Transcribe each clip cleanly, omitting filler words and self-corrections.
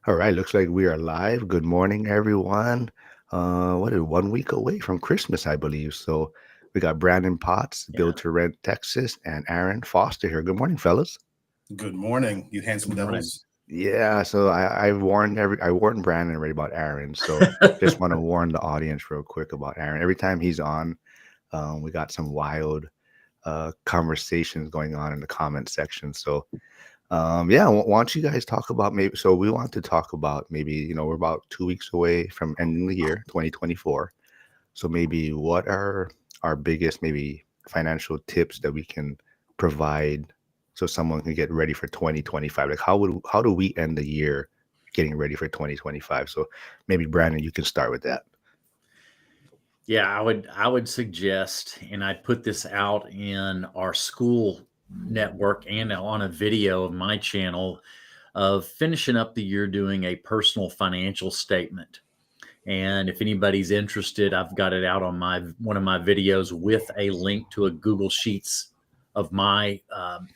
All right, looks like we are live. Good morning, everyone. What is 1 week away from Christmas, I believe. So we got Brandon Potts, Yeah. Build to Rent, Texas, and Aaron Foster here. Good morning, fellas. Good morning, you Good handsome morning. devils. Yeah, so I warned Brandon already about Aaron. So just want to warn the audience real quick about Aaron. Every time he's on, we got some wild conversations going on in the comment section. So yeah, why don't you guys talk about maybe? So we want to talk about maybe, we're about 2 weeks away from ending the year, 2024. So maybe what are our biggest maybe financial tips that we can provide so someone can get ready for 2025? Like how do we end the year getting ready for 2025? So maybe Brandon, you can start with that. Yeah, I would suggest, and I put this out in our school network and on a video of my channel of finishing up the year doing a personal financial statement. And if anybody's interested, I've got it out on my one of my videos with a link to a Google Sheets of my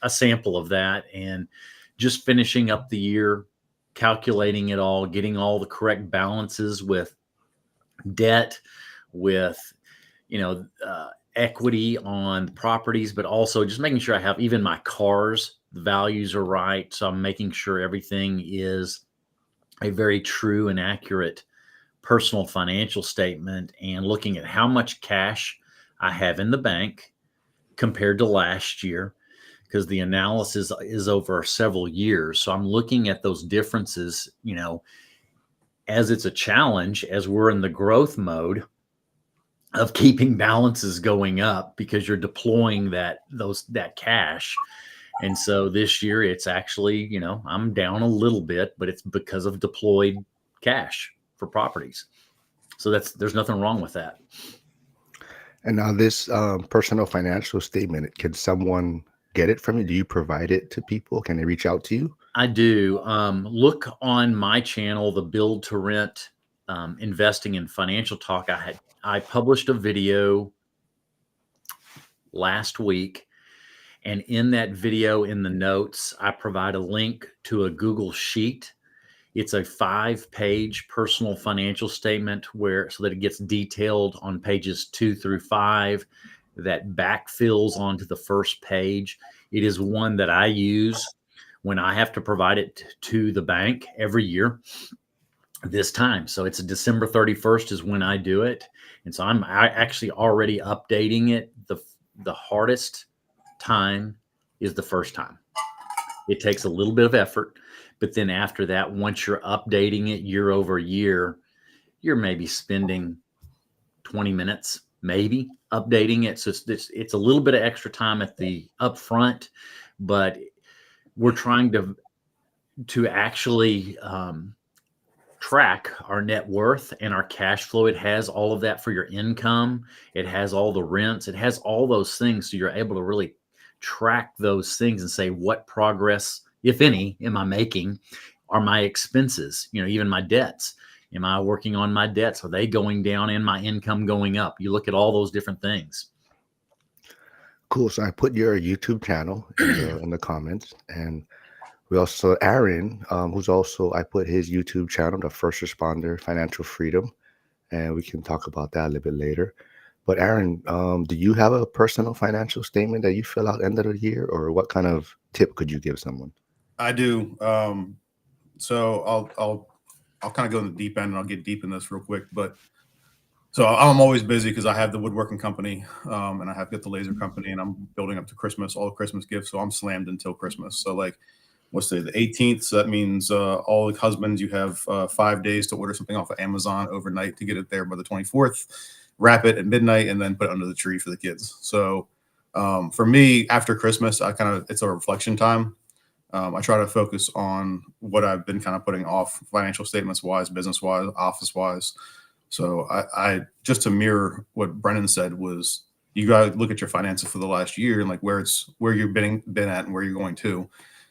a sample of that, and just finishing up the year, calculating it all, getting all the correct balances with debt, with equity on properties, but also just making sure I have even my cars, the values are right. So I'm making sure everything is a very true and accurate personal financial statement, and looking at how much cash I have in the bank compared to last year, because the analysis is over several years. So I'm looking at those differences, as it's a challenge, as we're in the growth mode of keeping balances going up because you're deploying that cash. And so this year it's actually, I'm down a little bit, but it's because of deployed cash for properties. So there's nothing wrong with that. And now this personal financial statement, can someone get it from you? Do you provide it to people? Can they reach out to you? I do. Look on my channel, the Build to Rent Investing in Financial Talk. I published a video last week, and in that video, in the notes, I provide a link to a Google Sheet. It's a 5-page personal financial statement so that it gets detailed on pages 2 through 5, that backfills onto the first page. It is one that I use when I have to provide it to the bank every year this time. So it's December 31st is when I do it. And so I actually already updating it. The hardest time is the first time. It takes a little bit of effort, but then after that, once you're updating it year over year, you're maybe spending 20 minutes, maybe updating it. So it's a little bit of extra time at the upfront, but we're trying to actually track our net worth and our cash flow. It has all of that for your income. It has all the rents. It has all those things. So you're able to really track those things and say, what progress, if any, am I making? Are my expenses, even my debts? Am I working on my debts? Are they going down and my income going up? You look at all those different things. Cool. So I put your YouTube channel in the comments, and we also Aaron, who's also I put his YouTube channel, the First Responder Financial Freedom, and we can talk about that a little bit later. But Aaron, do you have a personal financial statement that you fill out end of the year, or what kind of tip could you give someone? I do. So I'll kind of go in the deep end, and I'll get deep in this real quick. But so I'm always busy because I have the woodworking company, and I have got the laser company, and I'm building up to Christmas, all the Christmas gifts. So I'm slammed until Christmas. So like, what's today, the 18th? So that means all the husbands, you have 5 days to order something off of Amazon overnight to get it there by the 24th. Wrap it at midnight, and then put it under the tree for the kids. So for me, after Christmas, it's a reflection time. I try to focus on what I've been kind of putting off, financial statements wise, business wise, office wise. So I just to mirror what Brennan said was, you got to look at your finances for the last year and like where you've been at and where you're going to.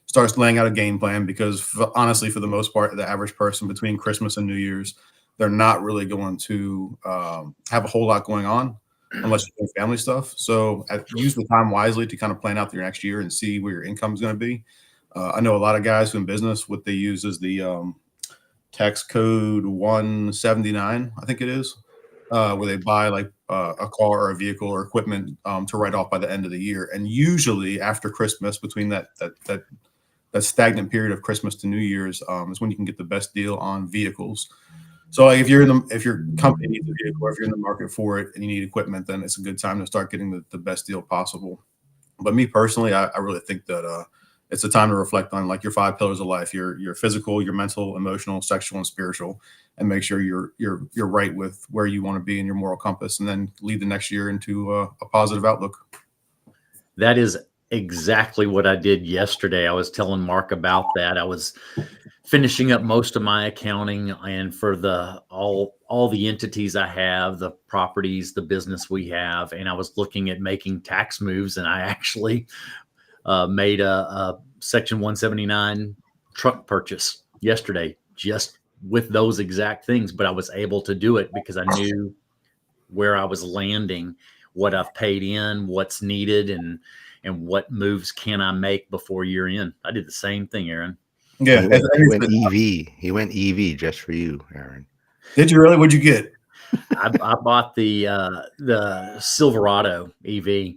Starts laying out a game plan, because honestly, for the most part, the average person between Christmas and New Year's, they're not really going to have a whole lot going on unless you're doing family stuff. So use the time wisely to kind of plan out your next year and see where your income is going to be. I know a lot of guys who in business, what they use is the tax code 179, I think it is, where they buy like a car or a vehicle or equipment to write off by the end of the year. And usually after Christmas, between that stagnant period of Christmas to New Year's, is when you can get the best deal on vehicles. So like if your company needs a vehicle, or if you're in the market for it and you need equipment, then it's a good time to start getting the best deal possible. But me personally, I really think that it's a time to reflect on like your 5 pillars of life: your physical, your mental, emotional, sexual, and spiritual, and make sure you're right with where you want to be in your moral compass, and then lead the next year into a positive outlook. That is exactly what I did yesterday. I was telling Mark about that. I was finishing up most of my accounting, and for all the entities I have, the properties, the business we have, and I was looking at making tax moves, and I actually made a Section 179 truck purchase yesterday, just with those exact things. But I was able to do it because I knew where I was landing, what I've paid in, what's needed, and what moves can I make before year end. I did the same thing, Aaron. Yeah, he went EV. He went EV just for you, Aaron. Did you really? What'd you get? I bought the Silverado EV.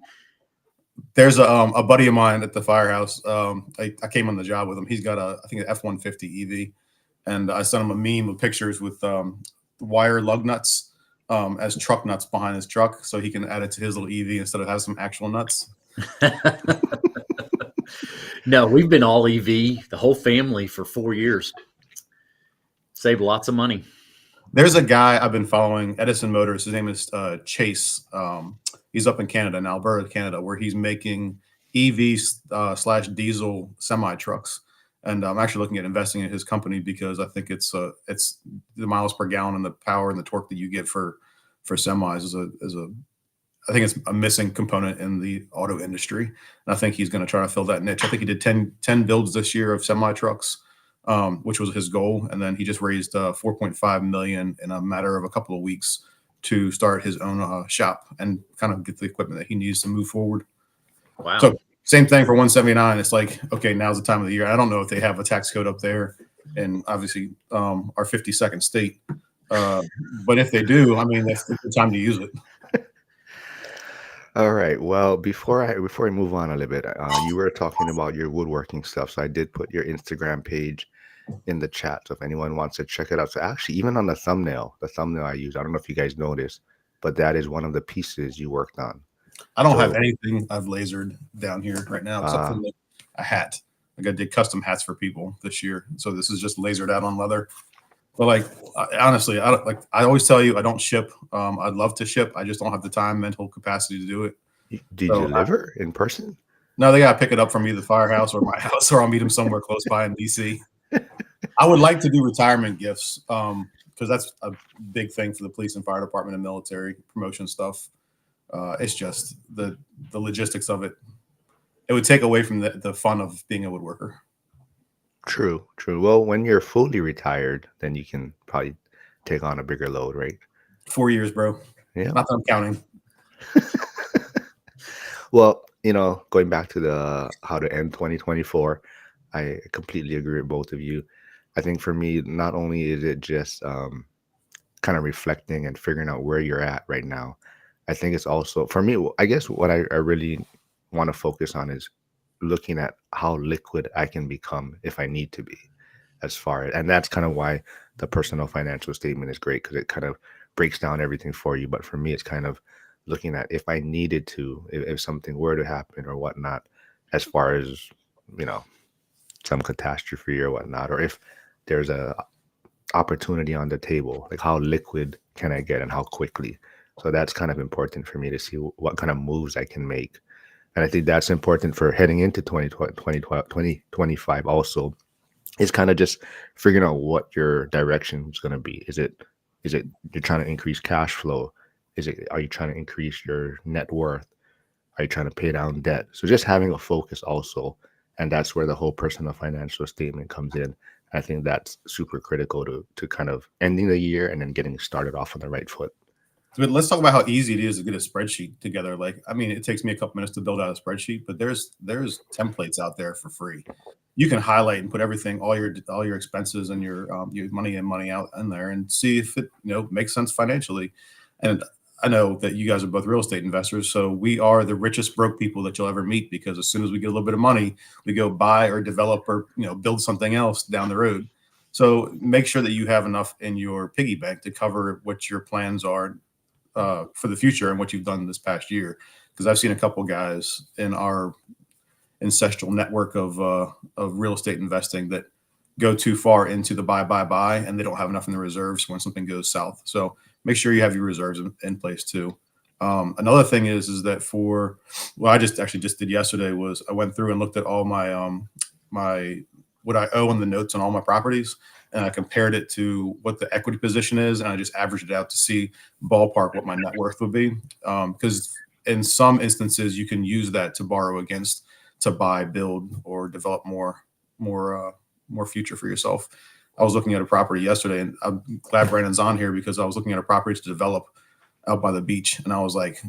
There's a buddy of mine at the firehouse. I came on the job with him. He's got I think an F-150 EV, and I sent him a meme of pictures with wire lug nuts as truck nuts behind his truck, so he can add it to his little EV instead of have some actual nuts. No, we've been all EV, the whole family, for 4 years. Saved lots of money. There's a guy I've been following, Edison Motors. His name is Chase. He's up in Canada, in Alberta, Canada, where he's making EV / diesel semi trucks. And I'm actually looking at investing in his company because I think it's the miles per gallon and the power and the torque that you get for semis is I think it's a missing component in the auto industry. And I think he's going to try to fill that niche. I think he did 10 builds this year of semi trucks, which was his goal. And then he just raised $4.5 million in a matter of a couple of weeks to start his own shop and kind of get the equipment that he needs to move forward. Wow. So same thing for 179. It's like, okay, now's the time of the year. I don't know if they have a tax code up there, and obviously our 52nd state. But if they do, I mean, that's the time to use it. All right. Well, before I move on a little bit, you were talking about your woodworking stuff. So I did put your Instagram page in the chat. So if anyone wants to check it out. So actually, even on the thumbnail I use, I don't know if you guys noticed, but that is one of the pieces you worked on. I don't have anything I've lasered down here right now except for a hat. Like I did custom hats for people this year. So this is just lasered out on leather. But like, honestly, I always tell you, I don't ship. I'd love to ship. I just don't have the time, mental capacity to do it. Did you deliver in person? No, they got to pick it up from either the firehouse or my house, or I'll meet them somewhere close by in DC. I would like to do retirement gifts because that's a big thing for the police and fire department and military promotion stuff. It's just the logistics of it. It would take away from the fun of being a woodworker. True. Well, when you're fully retired, then you can probably take on a bigger load, right? 4 years, bro. Yeah. Not that I'm counting. Well, going back to the how to end 2024, I completely agree with both of you. I think for me, not only is it just kind of reflecting and figuring out where you're at right now, I think it's also, for me, I guess what I really want to focus on is looking at how liquid I can become if I need to be, and that's kind of why the personal financial statement is great, because it kind of breaks down everything for you. But for me, it's kind of looking at if I needed to, if something were to happen or whatnot, as far as, some catastrophe or whatnot, or if there's a opportunity on the table, like how liquid can I get and how quickly. So that's kind of important for me to see what kind of moves I can make. And I think that's important for heading into 2025 also, is kind of just figuring out what your direction is going to be. Is it you're trying to increase cash flow? Are you trying to increase your net worth? Are you trying to pay down debt? So just having a focus also. And that's where the whole personal financial statement comes in. I think that's super critical to kind of ending the year and then getting started off on the right foot. But let's talk about how easy it is to get a spreadsheet together. Like, I mean, it takes me a couple minutes to build out a spreadsheet, but there's templates out there for free. you can highlight and put everything, all your expenses and your money in, money out in there, and see if it makes sense financially. And I know that you guys are both real estate investors, so we are the richest broke people that you'll ever meet, because as soon as we get a little bit of money, we go buy or develop or build something else down the road. So make sure that you have enough in your piggy bank to cover what your plans are for the future and what you've done this past year. Because I've seen a couple guys in our ancestral network of real estate investing that go too far into the buy, and they don't have enough in the reserves when something goes south. So make sure you have your reserves in place too. Another thing is that I just did yesterday was I went through and looked at all my what I owe on the notes on all my properties, and I compared it to what the equity position is, and I just averaged it out to see ballpark what my net worth would be. Because in some instances you can use that to borrow against to buy, build, or develop more future for yourself. I was looking at a property yesterday, and I'm glad Brandon's on here, because I was looking at a property to develop out by the beach, and I was like,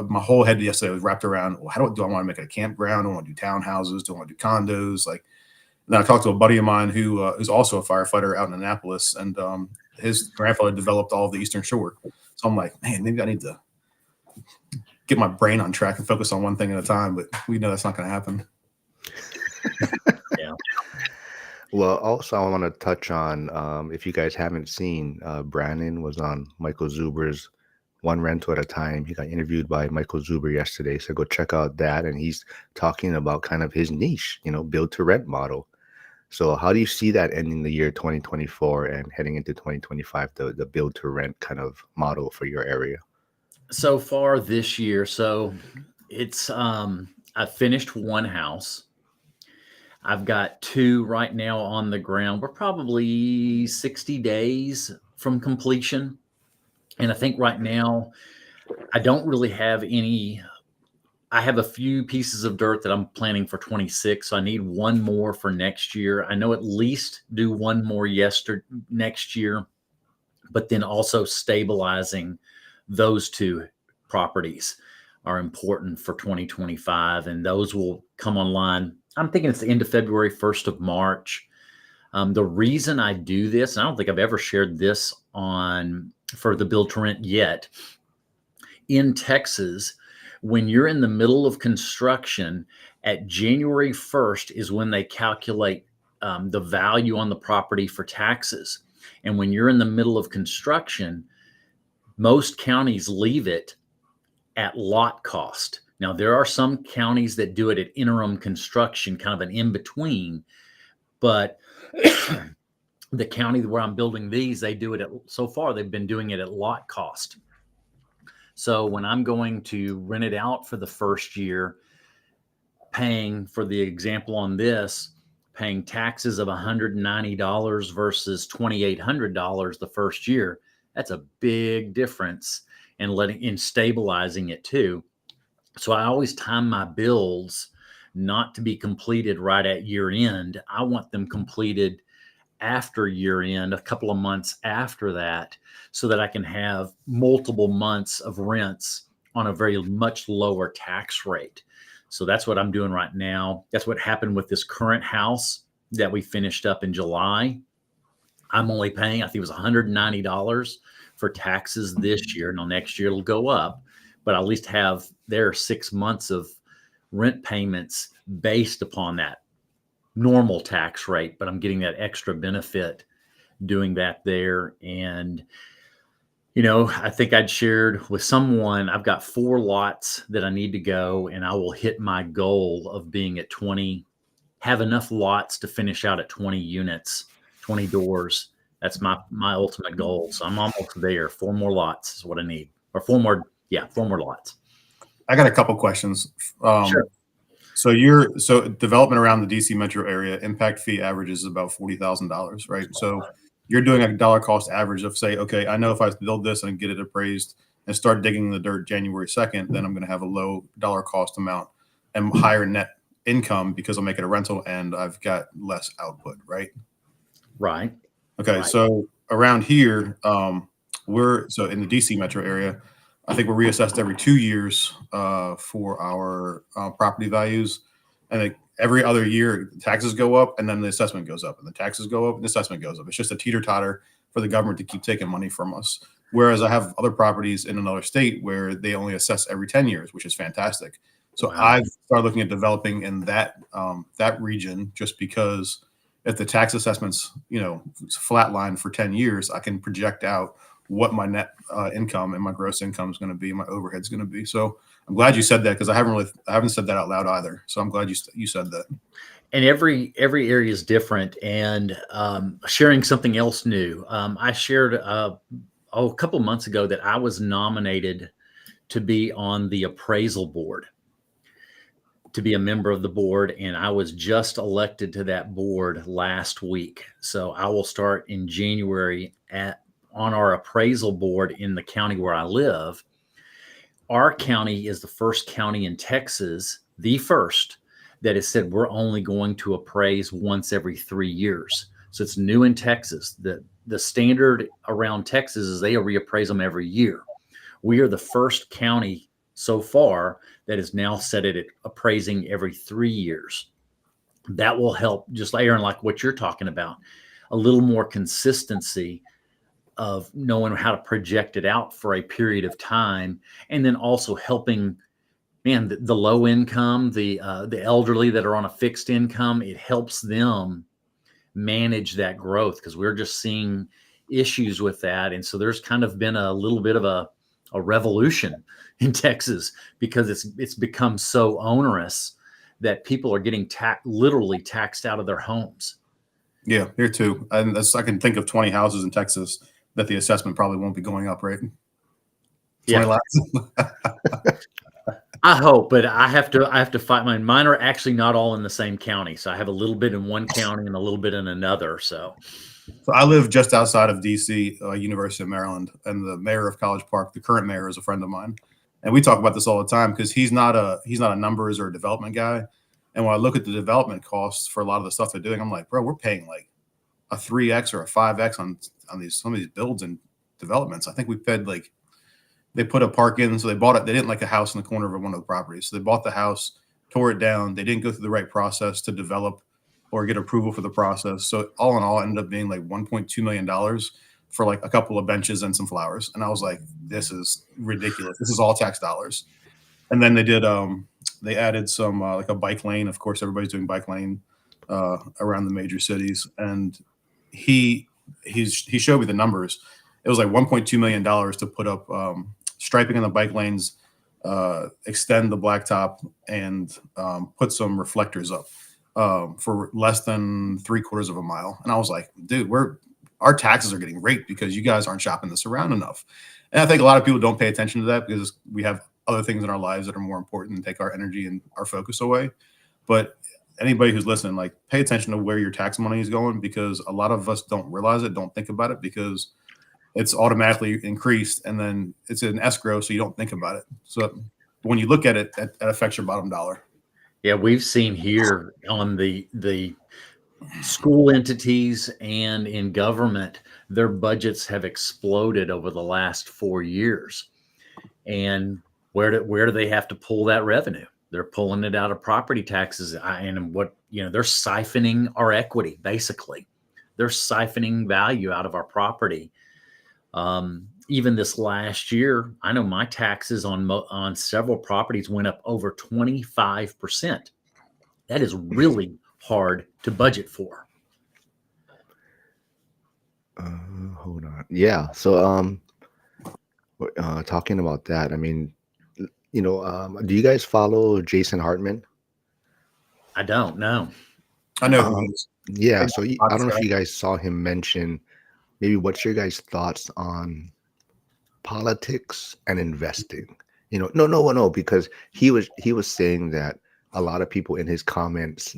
my whole head yesterday was wrapped around, well, do I want to make it a campground? Do I want to do townhouses? Do I want to do condos? Like, and I talked to a buddy of mine who is also a firefighter out in Annapolis, and his grandfather developed all of the Eastern Shore. So I'm like, man, maybe I need to get my brain on track and focus on one thing at a time, but we know that's not going to happen. Yeah. Well, also I want to touch on, if you guys haven't seen, Brandon was on Michael Zuber's One Rental at a Time. He got interviewed by Michael Zuber yesterday, so go check out that. And he's talking about kind of his niche, build to rent model. So how do you see that ending the year 2024 and heading into 2025, the build to rent kind of model for your area? So far this year, so it's I finished one house. I've got two right now on the ground. We're probably 60 days from completion. And I think right now I don't really have any. I have a few pieces of dirt that I'm planning for 26. So I need one more for next year. I know at least do one more next year, but then also stabilizing those two properties are important for 2025. And those will come online. I'm thinking it's the end of February, 1st of March. The reason I do this, and I don't think I've ever shared this for the build to rent yet, in Texas, when you're in the middle of construction, at January 1st is when they calculate the value on the property for taxes. And when you're in the middle of construction, most counties leave it at lot cost. Now, there are some counties that do it at interim construction, kind of an in-between, but the county where I'm building these, they do it so far, they've been doing it at lot cost. So when I'm going to rent it out for the first year, paying, for the example on this, paying taxes of $190 versus $2,800 the first year, that's a big difference in stabilizing it too. So I always time my builds not to be completed right at year end. I want them completed after year end, a couple of months after that, so that I can have multiple months of rents on a very much lower tax rate. So that's what I'm doing right now. That's what happened with this current house that we finished up in July. I'm only paying, I think it was $190 for taxes this year. Now next year it'll go up, but I'll at least have their 6 months of rent payments based upon that normal tax rate, but I'm getting that extra benefit doing that there. And, I think I'd shared with someone, I've got 4 lots that I need to go, and I will hit my goal of being at 20, have enough lots to finish out at 20 units, 20 doors. That's my ultimate goal. So I'm almost there. 4 more lots is what I need, or 4 more lots. I got a couple questions. Sure. So development around the DC metro area, impact fee averages about $40,000, right? So you're doing a dollar cost average of, say, okay, I know if I build this and get it appraised and start digging the dirt January 2nd, then I'm going to have a low dollar cost amount and higher net income because I'll make it a rental and I've got less output, right? Right. Okay. Right. So around here, we're in the DC metro area. I think we're reassessed every 2 years for our property values, and every other year taxes go up and then the assessment goes up, and the taxes go up and the assessment goes up. It's just a teeter-totter for the government to keep taking money from us. Whereas I have other properties in another state where they only assess every 10 years, which is fantastic. So Wow. I've started looking at developing in that region, just because if the tax assessments, flatline for 10 years, I can project out what my net income and my gross income is going to be, my overhead is going to be. So I'm glad you said that, because I haven't said that out loud either. So I'm glad you said that. And every area is different. And sharing something else new, I shared a couple months ago that I was nominated to be on the appraisal board, to be a member of the board, and I was just elected to that board last week. So I will start in January on our appraisal board in the county where I live. Our county is the first county in Texas, the first, that has said we're only going to appraise once every 3 years. So it's new in Texas. The standard around Texas is they reappraise them every year. We are the first county so far that is now set it at appraising every 3 years. That will help, just Aaron, like what you're talking about, a little more consistency of knowing how to project it out for a period of time, and then also helping, man, the low income, the elderly that are on a fixed income. It helps them manage that growth, because we're just seeing issues with that. And so there's kind of been a little bit of a revolution in Texas, because it's become so onerous that people are getting literally taxed out of their homes. Yeah, here too. And I can think of 20 houses in Texas that the assessment probably won't be going up, right? 20 lots. I hope, but I have to fight mine. Mine are actually not all in the same county. So I have a little bit in one county and a little bit in another. So I live just outside of DC, University of Maryland, and the mayor of College Park, the current mayor, is a friend of mine. And we talk about this all the time, because he's not a numbers or a development guy. And when I look at the development costs for a lot of the stuff they're doing, I'm like, bro, we're paying like a 3x or a 5x on some of these builds and developments. I think we paid, like, they put a park in, so they bought it. They didn't like a house in the corner of one of the properties. So they bought the house, tore it down. They didn't go through the right process to develop or get approval for the process. So all in all, it ended up being like $1.2 million for like a couple of benches and some flowers. And I was like, this is ridiculous. This is all tax dollars. And then they added some like a bike lane. Of course, everybody's doing bike lane around the major cities. And he showed me the numbers. It was like $1.2 million to put up striping on the bike lanes, extend the blacktop, and put some reflectors up for less than 3/4 of a mile. And I was like, dude, our taxes are getting raped because you guys aren't shopping this around enough. And I think a lot of people don't pay attention to that, because we have other things in our lives that are more important and take our energy and our focus away. But anybody who's listening, like, pay attention to where your tax money is going, because a lot of us don't realize it, don't think about it, because it's automatically increased and then it's in escrow, so you don't think about it. So when you look at it, that affects your bottom dollar. Yeah, we've seen here on the school entities and in government, their budgets have exploded over the last 4 years. And where do they have to pull that revenue? They're pulling it out of property taxes, and they're siphoning our equity. Basically, they're siphoning value out of our property. Even this last year, I know my taxes on several properties went up over 25%. That is really hard to budget for. Hold on. Yeah. So, talking about that, I mean, do you guys follow Jason Hartman? I don't know. I know. Yeah. So I don't know if you guys saw him mention, maybe what's your guys' thoughts on politics and investing? No, because he was saying that a lot of people in his comments,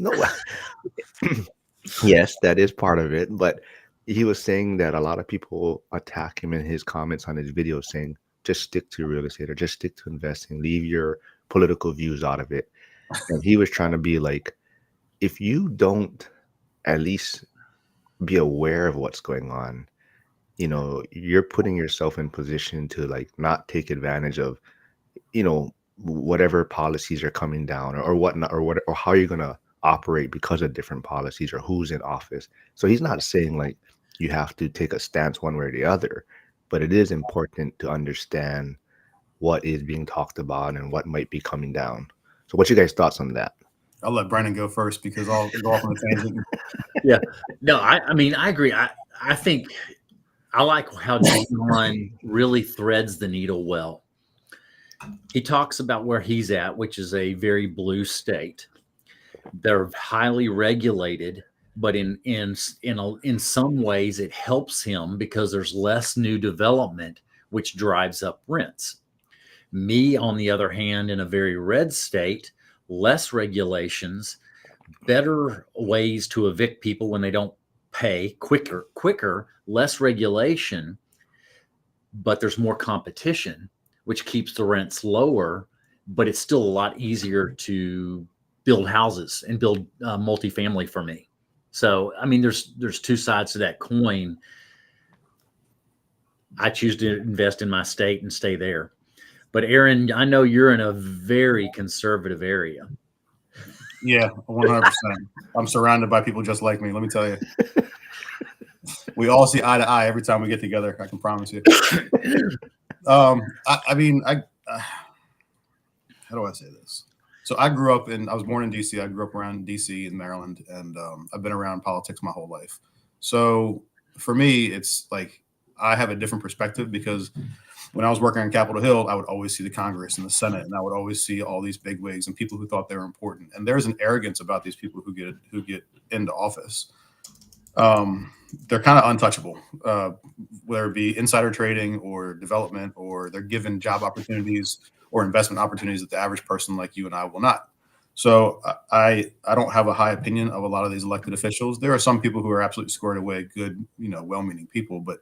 yes, that is part of it, but he was saying that a lot of people attack him in his comments on his videos, saying just stick to real estate or just stick to investing, leave your political views out of it. And he was trying to be like, if you don't at least be aware of what's going on, you're putting yourself in position to like not take advantage of, whatever policies are coming down or whatnot, or how you're going to operate because of different policies or who's in office. So he's not saying like you have to take a stance one way or the other, but it is important to understand what is being talked about and what might be coming down. So what's your guys' thoughts on that? I'll let Brandon go first because I'll go off on a tangent. Yeah. No, I mean, I agree. I think I like how John really threads the needle well. He talks about where he's at, which is a very blue state. They're highly regulated, but in some ways it helps him because there's less new development, which drives up rents. Me, on the other hand, in a very red state, less regulations, better ways to evict people when they don't pay, quicker, less regulation, but there's more competition, which keeps the rents lower, but it's still a lot easier to build houses and build multifamily for me. So, I mean, there's two sides to that coin. I choose to invest in my state and stay there. But Aaron, I know you're in a very conservative area. Yeah, 100%. I'm surrounded by people just like me. Let me tell you. We all see eye to eye every time we get together. I can promise you. How do I say this? So I was born in DC. I grew up around DC in Maryland, and I've been around politics my whole life. So for me, it's like I have a different perspective because when I was working on Capitol Hill, I would always see the Congress and the Senate, and I would always see all these bigwigs and people who thought they were important. And there's an arrogance about these people who get into office. They're kind of untouchable, whether it be insider trading or development, or they're given job opportunities or investment opportunities that the average person like you and I will not. So I don't have a high opinion of a lot of these elected officials. There are some people who are absolutely squared away, good, well-meaning people. But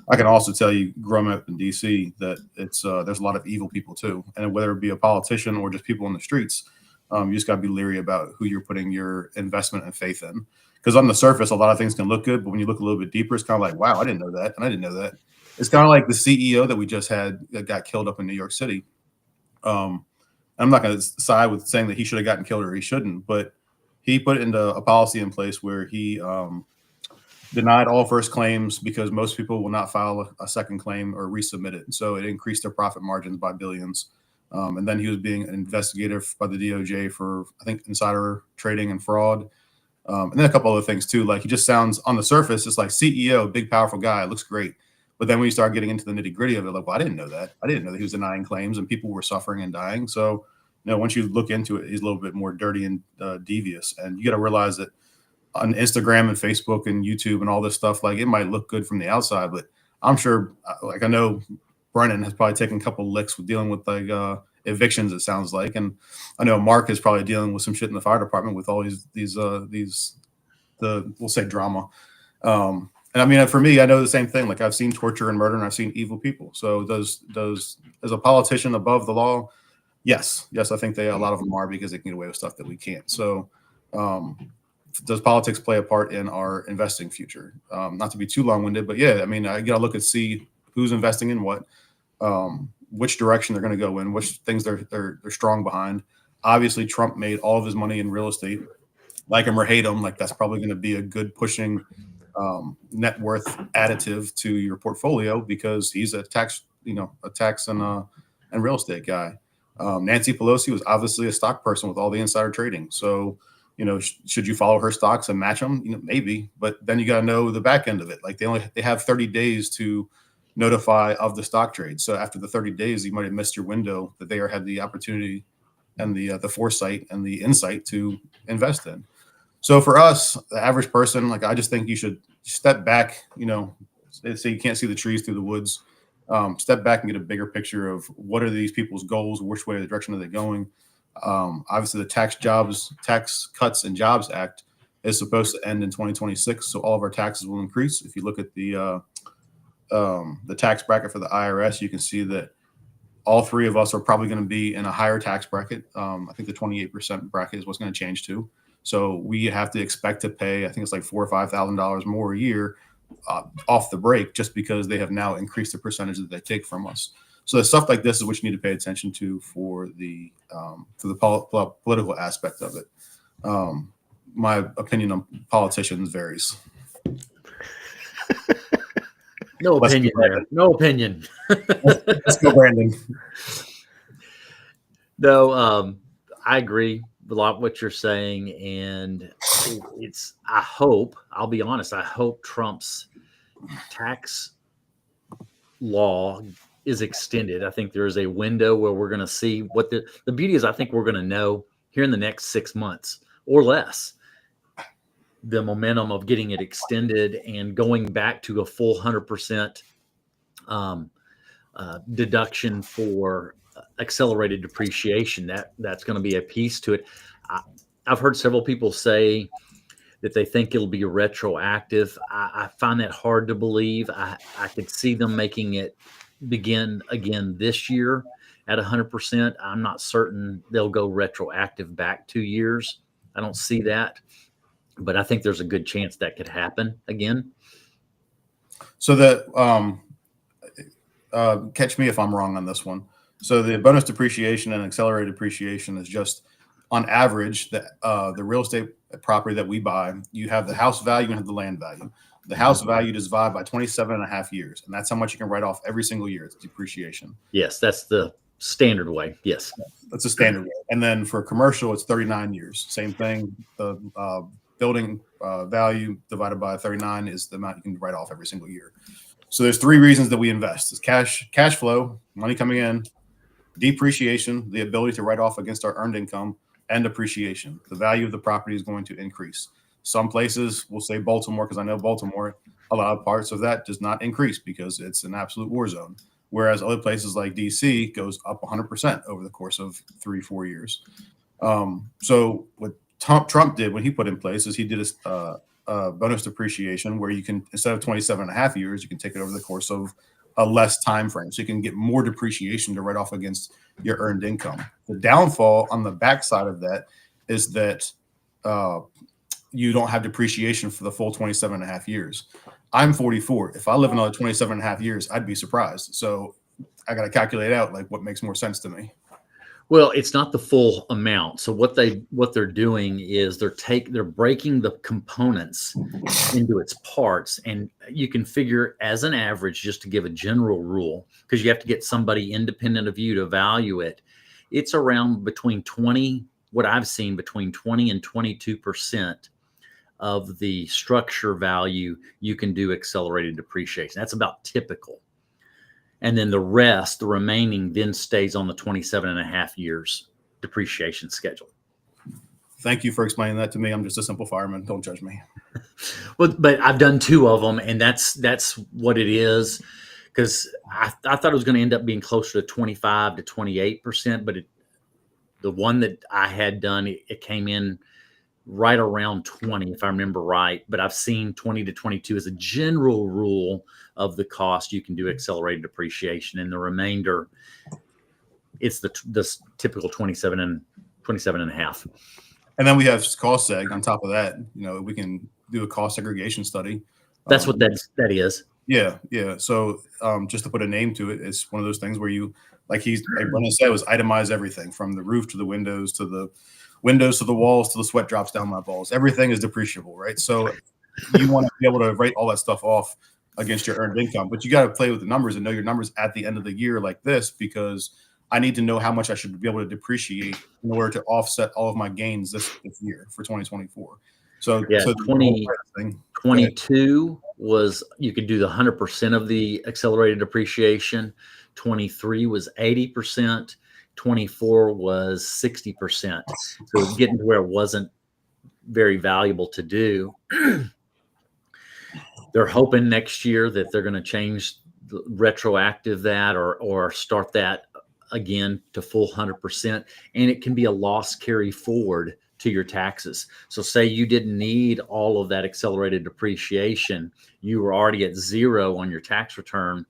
I can also tell you, growing up in DC, that there's a lot of evil people too. And whether it be a politician or just people in the streets, you just got to be leery about who you're putting your investment and faith in. Because on the surface, a lot of things can look good, but when you look a little bit deeper, it's kind of like, wow, I didn't know that, and I didn't know that. It's kind of like the CEO that we just had that got killed up in New York City. I'm not going to side with saying that he should have gotten killed or he shouldn't, but he put into a policy in place where he denied all first claims because most people will not file a second claim or resubmit it. So it increased their profit margins by billions. And then he was being investigated by the DOJ for, I think, insider trading and fraud. And then a couple other things too. Like, he just sounds on the surface, it's like CEO, big, powerful guy, looks great. But then when you start getting into the nitty gritty of it, like, well, I didn't know that. I didn't know that he was denying claims and people were suffering and dying. So, once you look into it, he's a little bit more dirty and devious. And you got to realize that on Instagram and Facebook and YouTube and all this stuff, like, it might look good from the outside, but I'm sure, like, I know Brennan has probably taken a couple of licks with dealing with like evictions, it sounds like. And I know Mark is probably dealing with some shit in the fire department with all we'll say drama. And I mean, for me, I know the same thing. Like, I've seen torture and murder, and I've seen evil people. So does as a politician above the law? Yes, I think a lot of them are, because they can get away with stuff that we can't. So does politics play a part in our investing future? Not to be too long-winded, but yeah, I mean, I got to look and see who's investing in what, which direction they're going to go in, which things they're strong behind. Obviously, Trump made all of his money in real estate. Like him or hate him, like, that's probably going to be a good pushing net worth additive to your portfolio, because he's a tax and real estate guy. Nancy Pelosi was obviously a stock person with all the insider trading. So, should you follow her stocks and match them? Maybe, but then you got to know the back end of it. Like, they have 30 days to notify of the stock trade. So after the 30 days, you might have missed your window that they had the opportunity and the foresight and the insight to invest in. So for us, the average person, like, I just think you should step back, say you can't see the trees through the woods. Step back and get a bigger picture of what are these people's goals, which way, the direction are they going. Obviously, the Tax Cuts and Jobs Act is supposed to end in 2026, so all of our taxes will increase. If you look at the tax bracket for the IRS, you can see that all three of us are probably going to be in a higher tax bracket. I think the 28% bracket is what's going to change too. So we have to expect to pay, I think it's like $4,000 or $5,000 more a year off the break, just because they have now increased the percentage that they take from us. So the stuff like this is what you need to pay attention to for the political aspect of it. my opinion on politicians varies. No opinion there. No opinion. Let's go, Brandon. No, I agree with a lot of what you're saying, and I hope, I'll be honest, I hope Trump's tax law is extended. I think there is a window where we're going to see what the beauty is. I think we're going to know here in the next 6 months or less the momentum of getting it extended and going back to a full 100% deduction for accelerated depreciation. That's going to be a piece to it. I've heard several people say that they think it'll be retroactive. I find that hard to believe. I could see them making it begin again this year at 100%. I'm not certain they'll go retroactive back 2 years. I don't see that, but I think there's a good chance that could happen again. So that catch me if I'm wrong on this one. So the bonus depreciation and accelerated depreciation is just on average the real estate property that we buy. You have the house value and have the land value. The house value is divided by 27.5 years, and that's how much you can write off every single year. It's depreciation. Yes, that's the standard way. Yes, that's a standard way. And then for commercial, it's 39 years. Same thing. The building value divided by 39 is the amount you can write off every single year. So there's 3 reasons that we invest: it's cash flow, money coming in, depreciation, the ability to write off against our earned income, and appreciation. The value of the property is going to increase. Some places, we'll say Baltimore, because I know Baltimore, a lot of parts of that does not increase because it's an absolute war zone. Whereas other places like DC goes up 100% over the course of 3-4 years. So what Trump did when he put in place is he did a bonus depreciation where you can, instead of 27.5 years, you can take it over the course of a less time frame. So you can get more depreciation to write off against your earned income. The downfall on the backside of that is that you don't have depreciation for the full 27.5 years. I'm 44. If I live another 27.5 years, I'd be surprised. So I got to calculate out like what makes more sense to me. Well, it's not the full amount. So what they're doing is they're breaking the components into its parts, and you can figure as an average, just to give a general rule, because you have to get somebody independent of you to value it. It's around between 20, what I've seen, between 20 and 22% of the structure value you can do accelerated depreciation. That's about typical. And then the remaining then stays on the 27.5 years depreciation schedule. Thank you for explaining that to me. I'm just a simple fireman. Don't judge me. Well, but I've done 2 of them, and that's what it is. Because I thought it was going to end up being closer to 25 to 28%, but the one that I had done, it came in right around 20, if I remember right. But I've seen 20 to 22 as a general rule of the cost you can do accelerated depreciation, and the remainder, it's the typical 27.5. And then we have cost seg on top of that. We can do a cost segregation study. That's what that is. Yeah. So just to put a name to it, it's one of those things where you, like Brennan said, was itemize everything from the roof to the windows to the walls to the sweat drops down my balls. Everything is depreciable, right? So you want to be able to write all that stuff off against your earned income, but you got to play with the numbers and know your numbers at the end of the year like this, because I need to know how much I should be able to depreciate in order to offset all of my gains this year for 2024. So, yeah, so 22 was, you could do the 100% of the accelerated depreciation. 23 was 80%. 24 was 60%. So it was getting to where it wasn't very valuable to do. They're hoping next year that they're going to change retroactive that or start that again to full 100%. And it can be a loss carry forward to your taxes. So say you didn't need all of that accelerated depreciation, you were already at 0 on your tax return.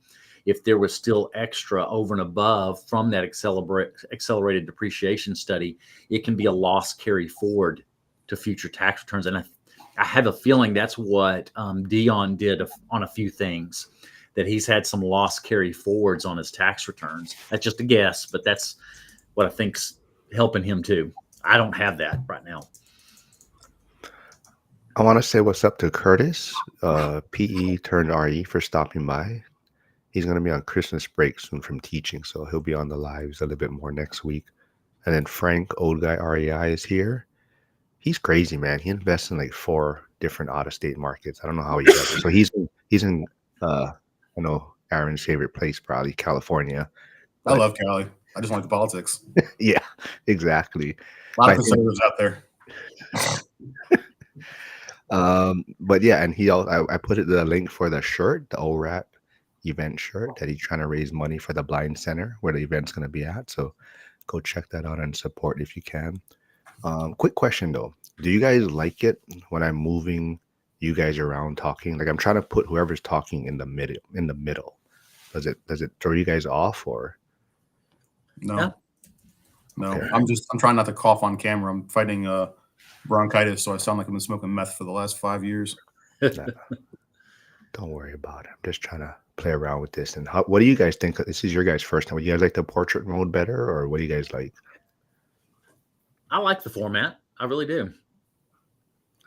If there was still extra over and above from that accelerated depreciation study, it can be a loss carry forward to future tax returns. And I have a feeling that's what Dion did on a few things, that he's had some loss carry forwards on his tax returns. That's just a guess, but that's what I think's helping him too. I don't have that right now. I want to say what's up to Curtis, PE turned RE, for stopping by. He's going to be on Christmas break soon from teaching, so he'll be on the lives a little bit more next week. And then Frank, old guy REI, is here. He's crazy, man. He invests in like 4 different out-of-state markets. I don't know how he does it. So he's in I know Aaron's favorite place, probably California. I But love Cali. I just don't like the politics. yeah, exactly. A lot So of I think, conservatives out there. but yeah, and I put the link for the shirt, the ORAT event shirt that he's trying to raise money for the blind center where the event's going to be at. So go check that out and support if you can. Quick question though. Do you guys like it when I'm moving you guys around talking? Like I'm trying to put whoever's talking in the middle. Does it throw you guys off or? No. Yeah. No. Okay. I'm trying not to cough on camera. I'm fighting bronchitis, so I sound like I've been smoking meth for the last 5 years. Nah, don't worry about it. I'm just trying to play around with this. And what do you guys think? This is your guys' first time. Would you guys like the portrait mode better, or what do you guys like? I like the format. I really do.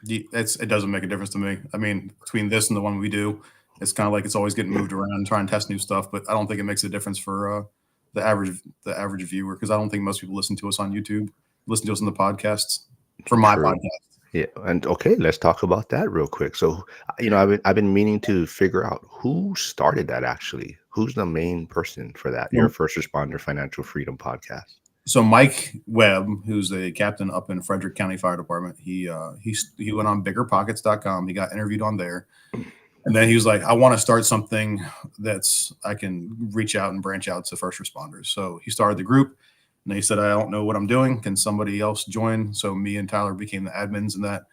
It doesn't make a difference to me. I mean, between this and the one we do, it's kind of like it's always getting moved around, trying to test new stuff. But I don't think it makes a difference for the average viewer, because I don't think most people listen to us on YouTube, listen to us on the podcasts. For my True. podcast. Yeah, and okay, let's talk about that real quick. So, I've been meaning to figure out who started that actually. Who's the main person for that? Your First Responder Financial Freedom podcast. So Mike Webb, who's a captain up in Frederick County Fire Department, he went on biggerpockets.com. He got interviewed on there. And then he was like, I want to start something that's I can reach out and branch out to first responders. So he started the group. And he said, I don't know what I'm doing. Can somebody else join? So me and Tyler became the admins in that.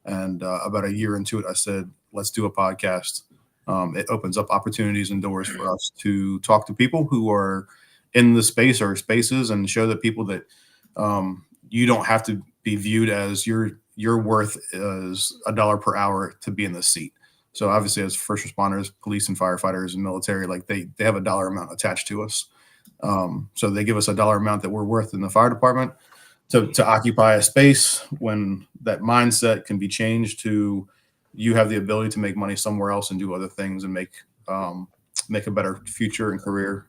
And about a year into it, I said, let's do a podcast. It opens up opportunities and doors for us to talk to people who are in the space or spaces and show the people that you don't have to be viewed as your worth is $1 per hour to be in the seat. So obviously as first responders, police and firefighters and military, like they have a dollar amount attached to us. So they give us a dollar amount that we're worth in the fire department to occupy a space, when that mindset can be changed to you have the ability to make money somewhere else and do other things and make a better future and career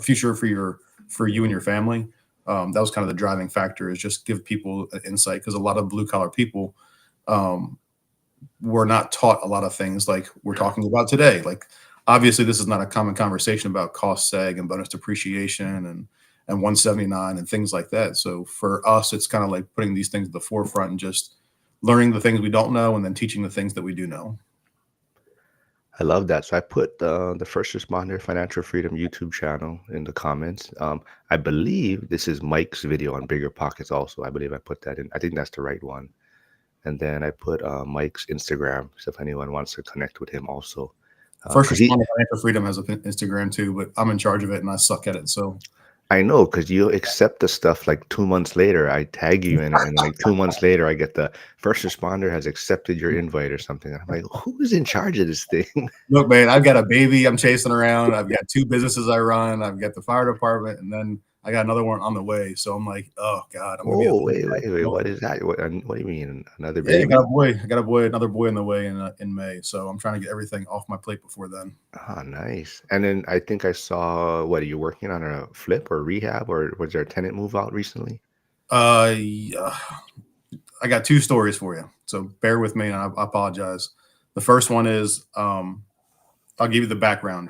future for you and your family. That was kind of the driving factor, is just give people an insight, because a lot of blue collar people were not taught a lot of things like we're talking about today. Like, obviously, this is not a common conversation about cost seg and bonus depreciation and 179 and things like that. So for us, it's kind of like putting these things at the forefront and just learning the things we don't know and then teaching the things that we do know. I love that. So I put the First Responder Financial Freedom YouTube channel in the comments. I believe this is Mike's video on Bigger Pockets also. I believe I put that in. I think that's the right one. And then I put Mike's Instagram, so if anyone wants to connect with him also. First Responder Financial Freedom has an Instagram too, but I'm in charge of it and I suck at it. So I know, because you accept the stuff like 2 months later. I tag you in it, and like 2 months later, I get the First Responder has accepted your invite or something. And I'm like, who's in charge of this thing? Look, man, I've got a baby I'm chasing around. I've got 2 businesses I run. I've got the fire department, and then I got another one on the way. So I'm like, oh God. Wait. What is that? What do you mean? Another baby? Yeah, I got another boy on the way in May. So I'm trying to get everything off my plate before then. Oh, nice. And then I think I saw, what, are you working on a flip or rehab, or was there a tenant move out recently? Yeah. I got 2 stories for you. So bear with me, and I apologize. The first one is, I'll give you the background.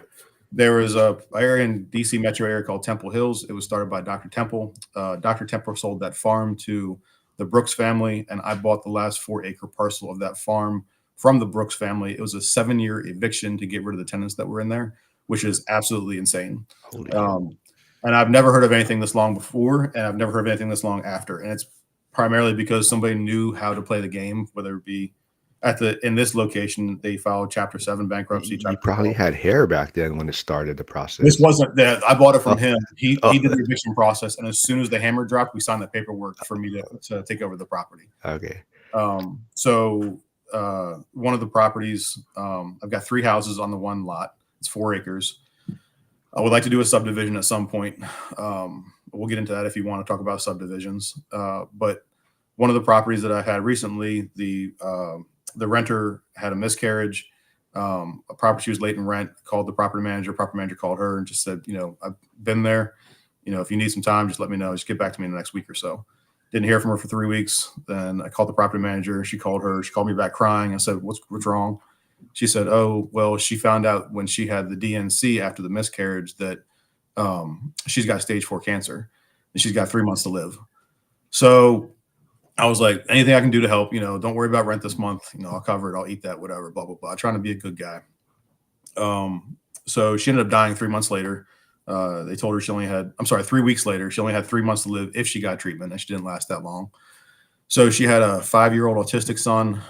There was a area in DC metro area called Temple Hills. It was started by Dr. Temple. Dr. Temple sold that farm to the Brooks family, and I bought the last 4-acre parcel of that farm from the Brooks family. It was a 7-year eviction to get rid of the tenants that were in there, which is absolutely insane. And I've never heard of anything this long before, and I've never heard of anything this long after. And it's primarily because somebody knew how to play the game, whether it be in this location, they filed Chapter 7 bankruptcy. You probably had hair back then when it started the process. This wasn't that. I bought it from him. He did the eviction process, and as soon as the hammer dropped, we signed the paperwork for me to take over the property. Okay. So one of the properties, I've got 3 houses on the one lot. It's 4 acres. I would like to do a subdivision at some point. We'll get into that if you want to talk about subdivisions. But one of the properties that I had recently, the renter had a miscarriage. A property, she was late in rent, called the property manager. Property manager called her and just said, I've been there. If you need some time, just let me know. Just get back to me in the next week or so. Didn't hear from her for 3 weeks. Then I called the property manager. She called her. She called me back crying. I said, what's wrong? She said, oh, well, she found out when she had the DNC after the miscarriage that she's got stage 4 cancer and she's got 3 months to live. So I was like, anything I can do to help, don't worry about rent this month. I'll cover it. I'll eat that, whatever, blah, blah, blah. Trying to be a good guy. So she ended up dying 3 months later. They told her 3 weeks later, she only had 3 months to live if she got treatment, and she didn't last that long. So she had a 5-year-old autistic son.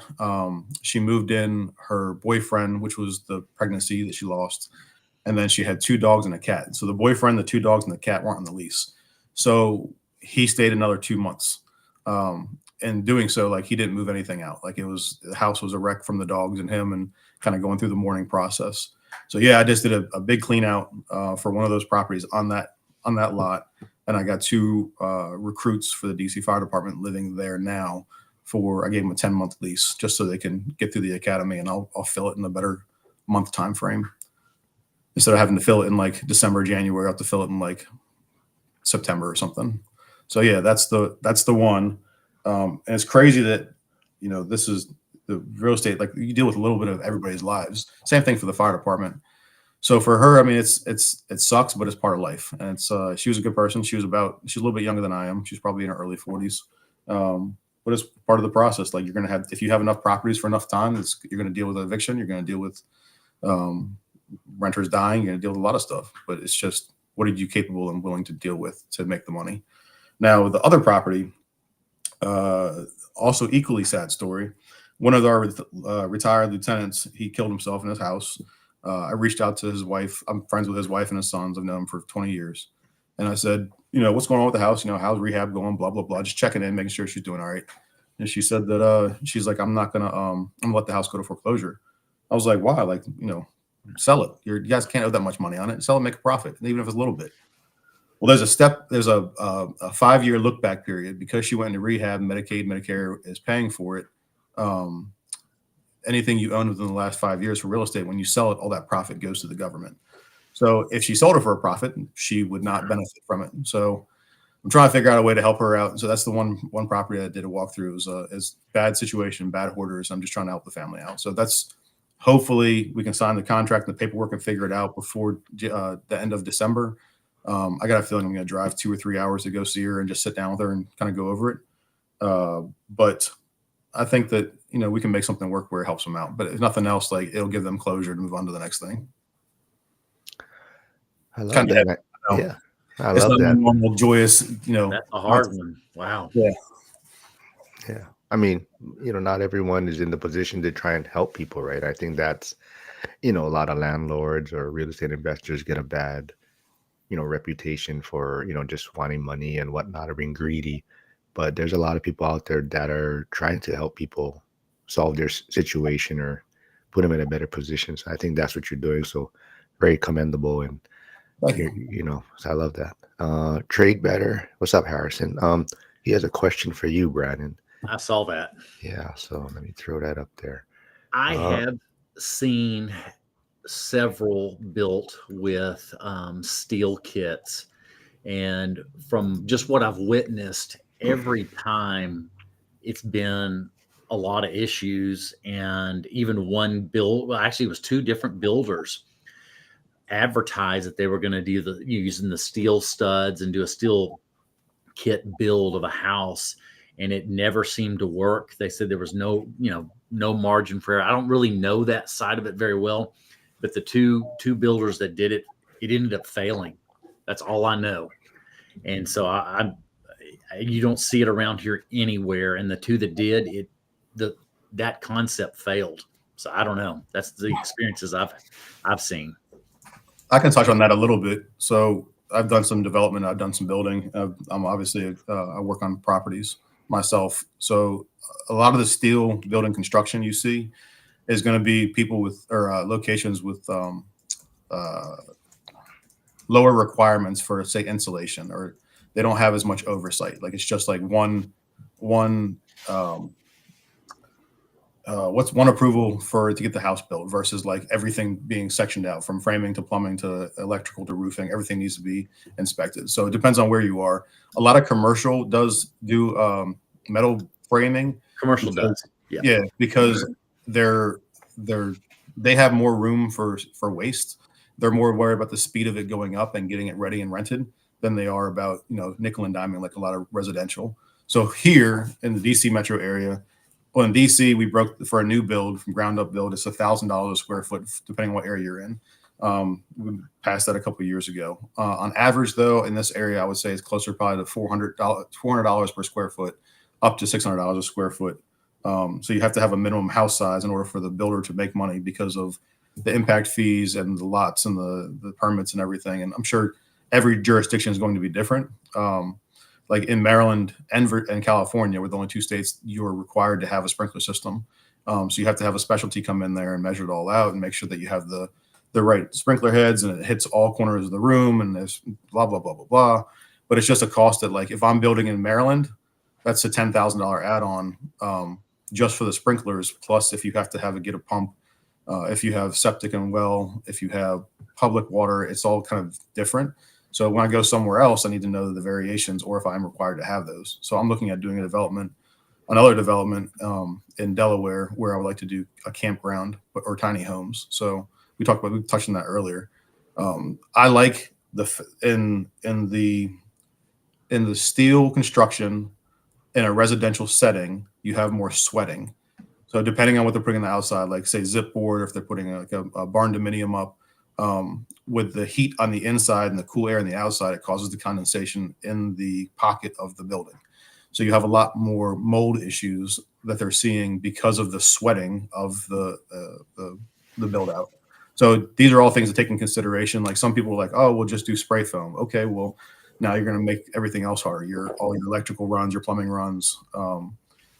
She moved in her boyfriend, which was the pregnancy that she lost. And then she had 2 dogs and a cat. So the boyfriend, the 2 dogs, and the cat weren't on the lease. So he stayed another 2 months. And doing so, like, he didn't move anything out. Like, the house was a wreck from the dogs and him, and kind of going through the mourning process. So yeah, I just did a big clean out for one of those properties on that lot. And I got 2 recruits for the DC Fire Department living there now. I gave them a 10-month lease just so they can get through the academy, and I'll fill it in a better month time frame. Instead of having to fill it in like December, January, I have to fill it in like September or something. So yeah, that's the one. And it's crazy that, this is the real estate, like, you deal with a little bit of everybody's lives. Same thing for the fire department. So for her, I mean, it sucks, but it's part of life. And she was a good person. She's a little bit younger than I am. She's probably in her early 40s. But it's part of the process. Like, if you have enough properties for enough time, you're going to deal with eviction. You're going to deal with renters dying. You're going to deal with a lot of stuff. But it's just, what are you capable and willing to deal with to make the money? Now, the other property, also equally sad story. One of our retired lieutenants, he killed himself in his house. I reached out to his wife. I'm friends with his wife and his sons. I've known them for 20 years. And I said, what's going on with the house? How's rehab going? Blah, blah, blah. Just checking in, making sure she's doing all right. And she said that she's like, I'm gonna let the house go to foreclosure. I was like, why? Like, sell it. You guys can't owe that much money on it. Sell it, make a profit, even if it's a little bit. Well, there's a 5-year look back period because she went into rehab. Medicaid, Medicare is paying for it. Anything you own within the last 5 years for real estate, when you sell it, all that profit goes to the government. So if she sold it for a profit, she would not benefit from it. So I'm trying to figure out a way to help her out. So that's the one property I did a walkthrough. Is bad situation, bad hoarders. I'm just trying to help the family out. So that's, hopefully we can sign the contract and the paperwork and figure it out before the end of December. I got a feeling I'm going to drive 2 or 3 hours to go see her and just sit down with her and kind of go over it. But I think that, we can make something work where it helps them out. But if nothing else, like, it'll give them closure to move on to the next thing. I love that. Yeah, I it's love not that. normal, joyous, That's a hard one. Wow. Yeah. Yeah. I mean, not everyone is in the position to try and help people, right? I think that's, a lot of landlords or real estate investors get a bad, reputation for, just wanting money and whatnot, or being greedy. But there's a lot of people out there that are trying to help people solve their situation or put them in a better position. So I think that's what you're doing. So very commendable. And, so I love that. Trade better. What's up, Harrison? He has a question for you, Brandon. I saw that. Yeah. So let me throw that up there. I have seen several built with steel kits. And from just what I've witnessed, every time it's been a lot of issues. And even one build, well, actually it was 2 different builders advertised that they were going to do using the steel studs and do a steel kit build of a house. And it never seemed to work. They said there was no margin for error. I don't really know that side of it very well, but the two builders that did it, it ended up failing. That's all I know. And so you don't see it around here anywhere. And the 2 that did that concept failed. So I don't know. That's the experiences I've seen. I can touch on that a little bit. So I've done some development. I've done some building. I'm obviously, I work on properties myself. So a lot of the steel building construction you see is going to be people with, or locations with lower requirements for, say, insulation, or they don't have as much oversight. Like, it's just like one what's one approval to get the house built versus like everything being sectioned out from framing to plumbing to electrical to roofing. Everything needs to be inspected. So it depends on where you are. A lot of commercial does do metal framing. Commercial does. Yeah, because they have more room for waste. They're more worried about the speed of it going up and getting it ready and rented than they are about, nickel and diming like a lot of residential. So here in the DC metro area, well, in DC, we broke for a new build from ground up build. It's $1,000 a square foot, depending on what area you're in. We passed that a couple of years ago. On average, though, in this area, I would say it's closer probably to $400 per square foot, up to $600 a square foot. So you have to have a minimum house size in order for the builder to make money because of the impact fees and the lots and the permits and everything. And I'm sure every jurisdiction is going to be different. Like in Maryland and California, we're the only two states you're required to have a sprinkler system. So you have to have a specialty come in there and measure it all out and make sure that you have the right sprinkler heads and it hits all corners of the room and there's blah, blah, blah, blah, blah. But it's just a cost that, like, if I'm building in Maryland, that's a $10,000 add-on just for the sprinklers. Plus, if you have to get a pump, if you have septic and well, if you have public water, it's all kind of different. So when I go somewhere else, I need to know the variations or if I'm required to have those. So I'm looking at doing another development in Delaware where I would like to do a campground or tiny homes. So we touched on that earlier. I like in the steel construction in a residential setting, you have more sweating. So depending on what they're putting on the outside, like say zip board, if they're putting like a barn dominium up, with the heat on the inside and the cool air on the outside, it causes the condensation in the pocket of the building. So you have a lot more mold issues that they're seeing because of the sweating of the build out. So these are all things to take in consideration. Like some people are like, oh, we'll just do spray foam. Okay, well, now you're going to make everything else harder. All your electrical runs, your plumbing runs.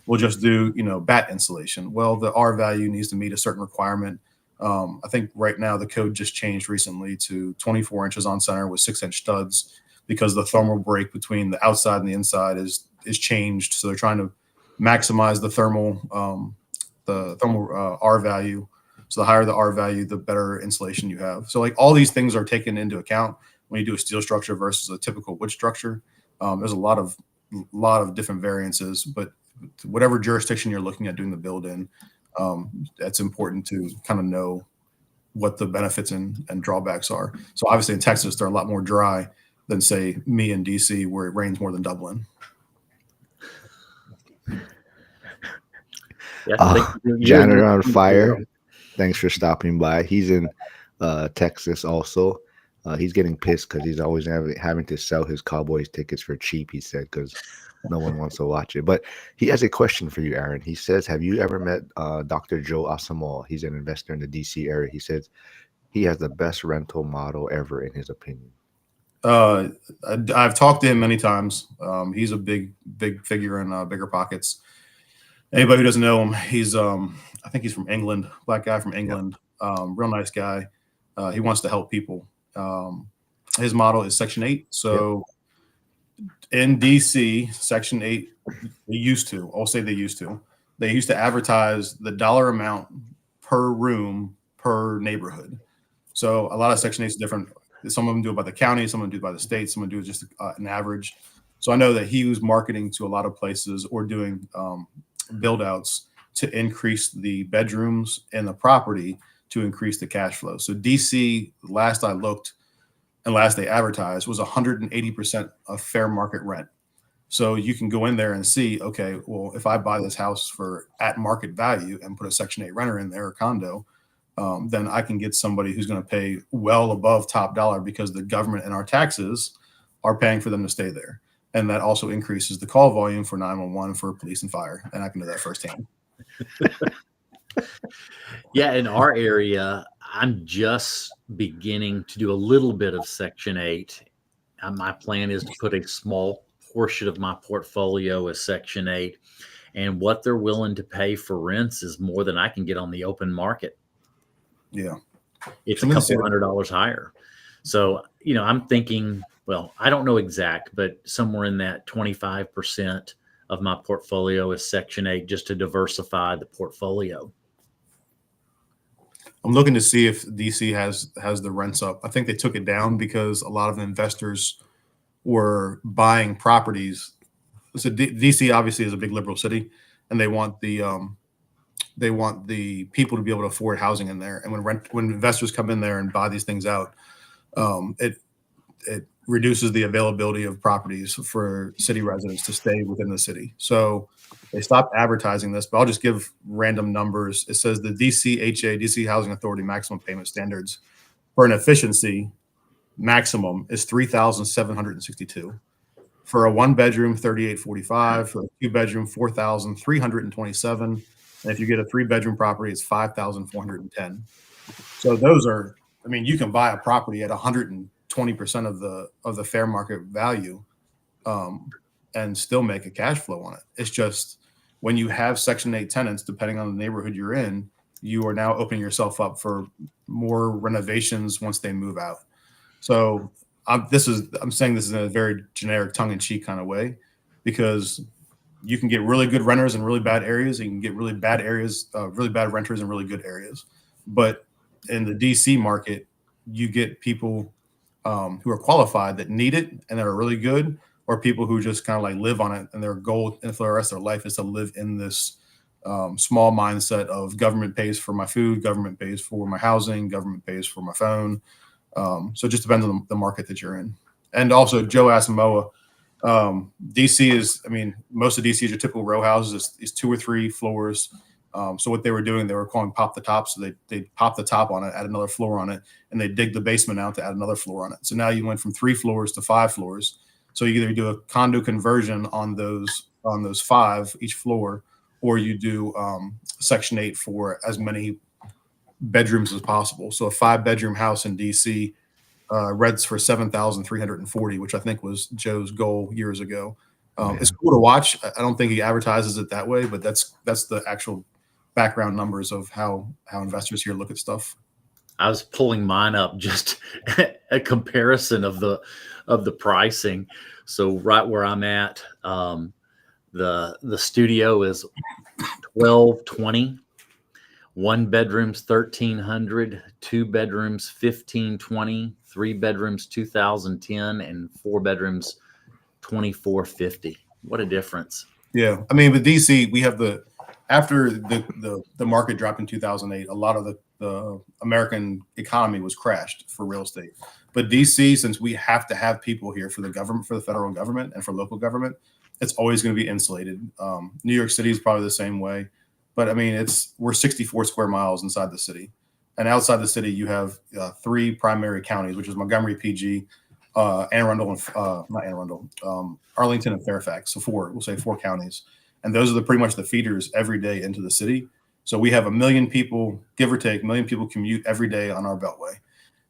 We'll just do, bat insulation. Well, the R value needs to meet a certain requirement. I think right now the code just changed recently to 24 inches on center with 6-inch studs because the thermal break between the outside and the inside is changed. So they're trying to maximize the thermal R value. So the higher the R value, the better insulation you have. So like all these things are taken into account when you do a steel structure versus a typical wood structure. There's a lot of different variances, but whatever jurisdiction you're looking at doing the build in, it's important to kind of know what the benefits and drawbacks are. So obviously in Texas, they're a lot more dry than say me in DC where it rains more than Dublin. Janitor on Fire, thanks for stopping by. He's in Texas also. He's getting pissed because he's always having to sell his Cowboys tickets for cheap, he said, because no one wants to watch it. But he has a question for you, Aaron. He says, have you ever met Dr. Joe Asamoah? He's an investor in the DC area. He says he has the best rental model ever in his opinion. I've talked to him many times. He's a big figure in Bigger Pockets. Anybody who doesn't know him, he's I think he's from England, black guy from England. Yep. Real nice guy. He wants to help people. His model is Section 8. So in DC, Section 8, they used to advertise the dollar amount per room per neighborhood. So a lot of Section 8 is different. Some of them do it by the county, some of them do it by the state, some of them do it just an average. So I know that he was marketing to a lot of places or doing build outs to increase the bedrooms and the property to increase the cash flow. So DC, last I looked and last they advertised, was 180% of fair market rent. So you can go in there and see, okay, well, if I buy this house for at market value and put a Section 8 renter in there or condo, then I can get somebody who's going to pay well above top dollar because the government and our taxes are paying for them to stay there. And that also increases the call volume for 911 for police and fire. And I can do that firsthand. Yeah, in our area, I'm just beginning to do a little bit of Section 8. My plan is to put a small portion of my portfolio as Section 8. And what they're willing to pay for rents is more than I can get on the open market. Yeah. It's a couple $100 higher. So, I'm thinking, well, I don't know exact, but somewhere in that 25% of my portfolio is Section 8 just to diversify the portfolio. I'm looking to see if DC has the rents up. I think they took it down because a lot of investors were buying properties. So DC obviously is a big liberal city, and they want the people to be able to afford housing in there. And when investors come in there and buy these things out, it reduces the availability of properties for city residents to stay within the city. So they stopped advertising this, but I'll just give random numbers. It says the DC Housing Authority maximum payment standards for an efficiency maximum is $3,762. For a 1-bedroom, $3,845. For a 2-bedroom, $4,327. And if you get a 3-bedroom property, it's $5,410. So those are, I mean, you can buy a property at 120% of the fair market value, and still make a cash flow on it. It's just when you have Section 8 tenants, depending on the neighborhood you're in, you are now opening yourself up for more renovations once they move out. So I'm saying this in a very generic, tongue-in-cheek kind of way, because you can get really good renters in really bad areas. And you can get really bad renters in really good areas. But in the DC market, you get people who are qualified that need it and that are really good, or people who just kind of like live on it, and their goal for the rest of their life is to live in this small mindset of government pays for my food, government pays for my housing, government pays for my phone. So it just depends on the market that you're in. And also, Joe Asamoah, DC is, I mean, most of DC is your typical row houses. It's 2 or 3 floors. So what they were doing, they were calling pop the top. So they pop the top on it, add another floor on it, and they dig the basement out to add another floor on it. So now you went from 3 floors to 5 floors. So you either do a condo conversion on those 5 each floor, or you do Section 8 for as many bedrooms as possible. So a 5-bedroom house in DC rents for $7,340, which I think was Joe's goal years ago. It's cool to watch. I don't think he advertises it that way, but that's the actual background numbers of how investors here look at stuff. I was pulling mine up, just a comparison of the pricing. So right where I'm at, the studio is $1,220. 1 bedroom's $1,300, 2 bedrooms $1,520, 3 bedrooms $2,010, and 4 bedrooms $2,450. What a difference! Yeah, I mean, with DC, we have after the market dropped in 2008, a lot of the American economy was crashed for real estate. But DC, since we have to have people here for the government, for the federal government, and for local government, it's always going to be insulated. New York City is probably the same way. But I mean, we're 64 square miles inside the city, and outside the city, you have 3 primary counties, which is Montgomery, PG, Anne Arundel, and not Anne Arundel, Arlington, and Fairfax. So 4, we'll say 4 counties, and those are pretty much the feeders every day into the city. So we have 1 million people, give or take, 1 million people commute every day on our beltway.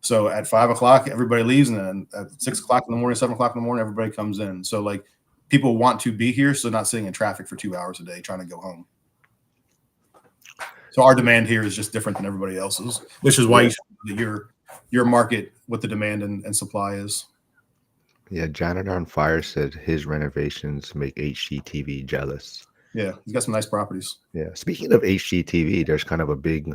So at 5 o'clock, everybody leaves, and then at 6 o'clock in the morning, 7 o'clock in the morning, everybody comes in. So like people want to be here, so not sitting in traffic for 2 hours a day trying to go home. So our demand here is just different than everybody else's, which is why your market, what the demand and supply is. Yeah, Janitor on Fire said his renovations make HGTV jealous. Yeah, he's got some nice properties. Yeah, speaking of HGTV, there's kind of a big,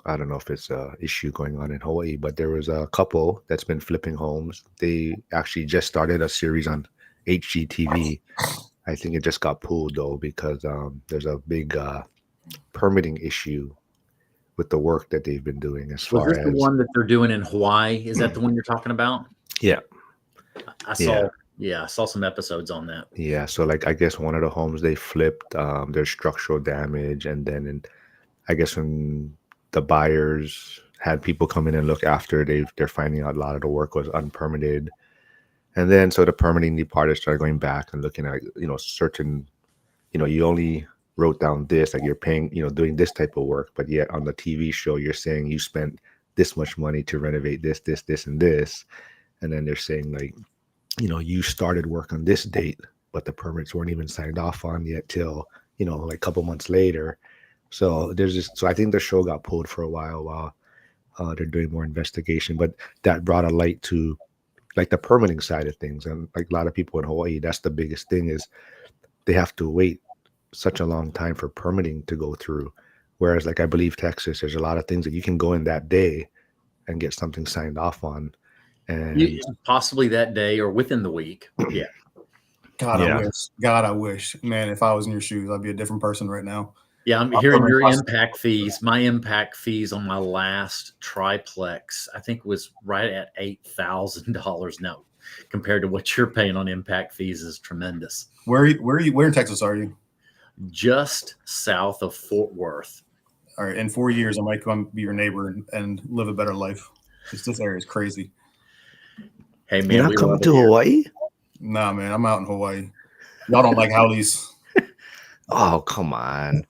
I don't know if it's an issue going on in Hawaii, but there was a couple that's been flipping homes. They actually just started a series on HGTV. I think it just got pulled though because there's a big permitting issue with the work that they've been doing. As far as the one that they're doing in Hawaii, is that the one you're talking about? Yeah, I saw some episodes on that. Yeah, so like I guess one of the homes they flipped, there's structural damage, and then I guess when the buyers had people come in and look after, they're finding out a lot of the work was unpermitted, and then so the permitting department started going back and looking at certain, you only wrote down this, like you're paying, doing this type of work, but yet on the TV show you're saying you spent this much money to renovate this, and this, and then they're saying like, you started work on this date, but the permits weren't even signed off on yet till like a couple months later. So so I think the show got pulled for a while they're doing more investigation, but that brought a light to like the permitting side of things, and like a lot of people in Hawaii, that's the biggest thing is they have to wait such a long time for permitting to go through. Whereas, like, I believe Texas, there's a lot of things that you can go in that day and get something signed off on. And Possibly that day or within the week. Yeah. God, I yeah, wish. God, I wish. Man, if I was in your shoes, I'd be a different person right now. Yeah, I'm My hearing permit your process- impact fees. My impact fees on my last triplex, I think, was right at $8,000 now, compared to what you're paying on impact fees is tremendous. Where in Texas are you? Just south of Fort Worth. All right, in 4 years, I might come be your neighbor and live a better life. This area is crazy. Hey man, you're not we coming love it to here. Hawaii? Nah, man, I'm out in Hawaii. Y'all don't like howlies. Oh, come on.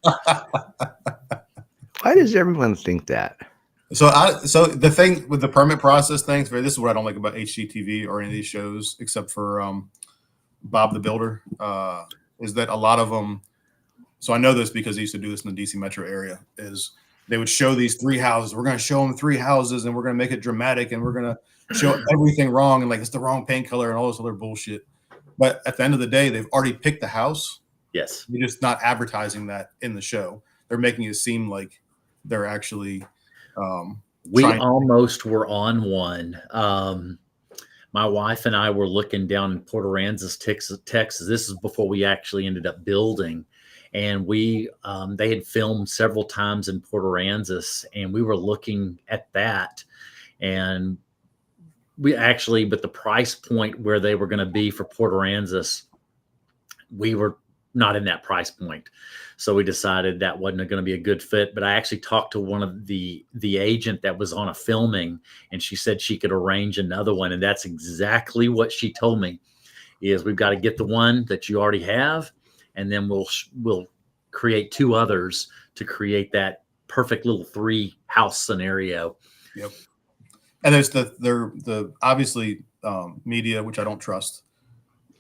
Why does everyone think that? So the thing with the permit process things, this is what I don't like about HGTV or any of these shows, except for Bob the Builder, is that a lot of them. So I know this because I used to do this in the DC metro area. Is they would show these 3 houses. We're going to show them 3 houses, and we're going to make it dramatic, and we're going to show everything wrong, and like it's the wrong paint color and all this other bullshit. But at the end of the day, they've already picked the house. Yes. You're just not advertising that in the show. They're making it seem like they're actually. We almost were on one. My wife and I were looking down in Port Aransas, Texas. This is before we actually ended up building. And they had filmed several times in Port Aransas, and we were looking at that. And but the price point where they were going to be for Port Aransas, we were not in that price point. So we decided that wasn't going to be a good fit. But I actually talked to one of the agent that was on a filming, and she said she could arrange another one. And that's exactly what she told me is we've got to get the one that you already have. And then we'll create 2 others to create that perfect little 3 house scenario. Yep. And there's the obviously media, which I don't trust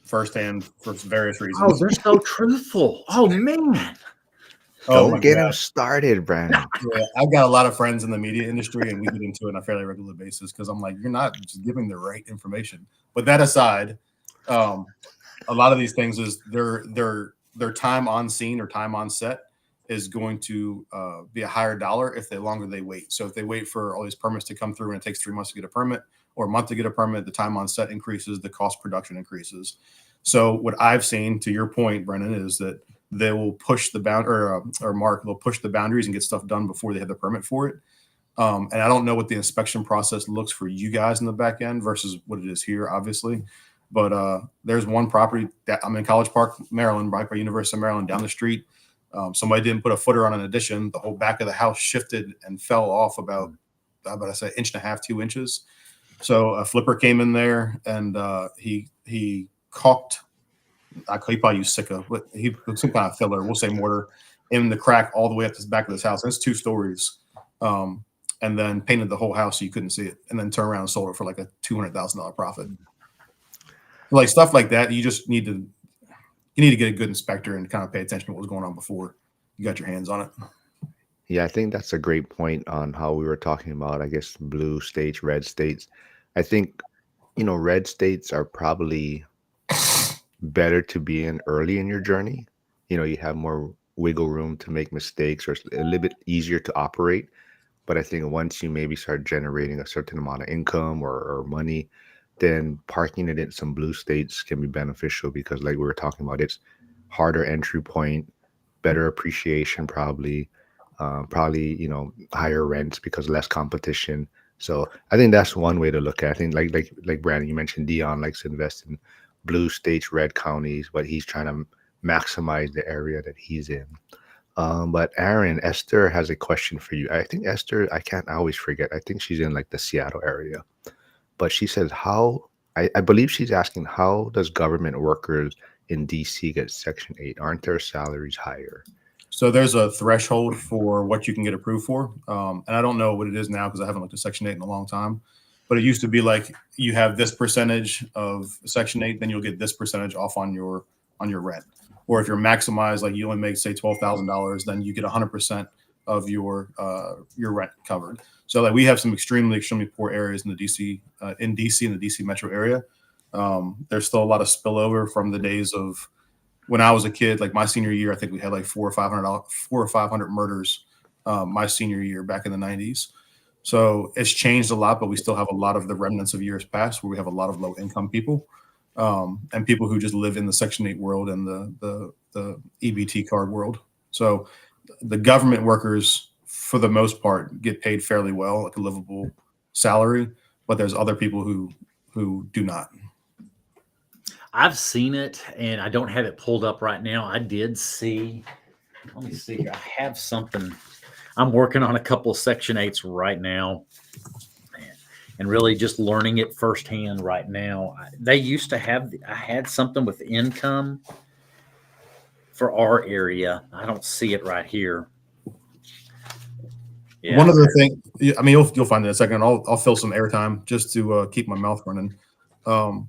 firsthand for various reasons. Oh, they're so truthful. Oh man. Don't get him started, Brandon. Yeah, I've got a lot of friends in the media industry, and we get into it on a fairly regular basis because I'm like, you're not just giving the right information. But that aside, a lot of these things is their time on scene or time on set is going to be a higher dollar if the longer they wait. So if they wait for all these permits to come through and it takes 3 months to get a permit or a month to get a permit, the time on set increases, the cost production increases. So what I've seen, to your point, Brennan, is that they will push the or Mark, they'll push the boundaries and get stuff done before they have the permit for it. And I don't know what the inspection process looks for you guys in the back end versus what it is here, obviously. But there's one property that I'm in College Park, Maryland, right by University of Maryland, down the street. Somebody didn't put a footer on an addition. The whole back of the house shifted and fell off about I say 1.5 to 2 inches. So a flipper came in there and he caulked. He probably used Sicka, but he put some kind of filler, we'll say mortar, in the crack all the way up to the back of this house. And it's 2 stories. And then painted the whole house so you couldn't see it, and then turned around and sold it for like a $200,000 profit. Like stuff like that, you just need to get a good inspector and kind of pay attention to what was going on before you got your hands on it. Yeah, I think that's a great point on how we were talking about, I guess, blue states, red states. I think, red states are probably better to be in early in your journey. You have more wiggle room to make mistakes, or it's a little bit easier to operate. But I think once you maybe start generating a certain amount of income or money, then parking it in some blue states can be beneficial because, like we were talking about, it's harder entry point, better appreciation, probably higher rents because less competition. So I think that's one way to look at it. I think like Brandon, you mentioned Dion likes to invest in blue states, red counties, but he's trying to maximize the area that he's in. But Aaron, Esther has a question for you. I think Esther, I always forget. I think she's in like the Seattle area. But she says, I believe she's asking, how does government workers in DC get Section 8? Aren't their salaries higher? So there's a threshold for what you can get approved for. And I don't know what it is now because I haven't looked at Section 8 in a long time. But it used to be like you have this percentage of Section 8, then you'll get this percentage off on your rent. Or if you're maximized, like you only make, say, $12,000, then you get 100% of your rent covered. So like we have some extremely poor areas in the DC in the DC metro area. There's still a lot of spillover from the days of when I was a kid, like my senior year, I think we had like 400 or 500 murders my senior year back in the 90s. So it's changed a lot, but we still have a lot of the remnants of years past where we have a lot of low income people and people who just live in the Section 8 world and the EBT card world. So the government workers, for the most part, get paid fairly well, like a livable salary, but there's other people who do not. I've seen it, and I don't have it pulled up right now. I did see. Let me see here. I have something. I'm working on a couple of Section 8s right now, and really just learning it firsthand right now. They used to have. I had something with income for our area. I don't see it right here. Yeah. One other thing, I mean, you'll find it in a second. I'll fill some airtime just to keep my mouth running.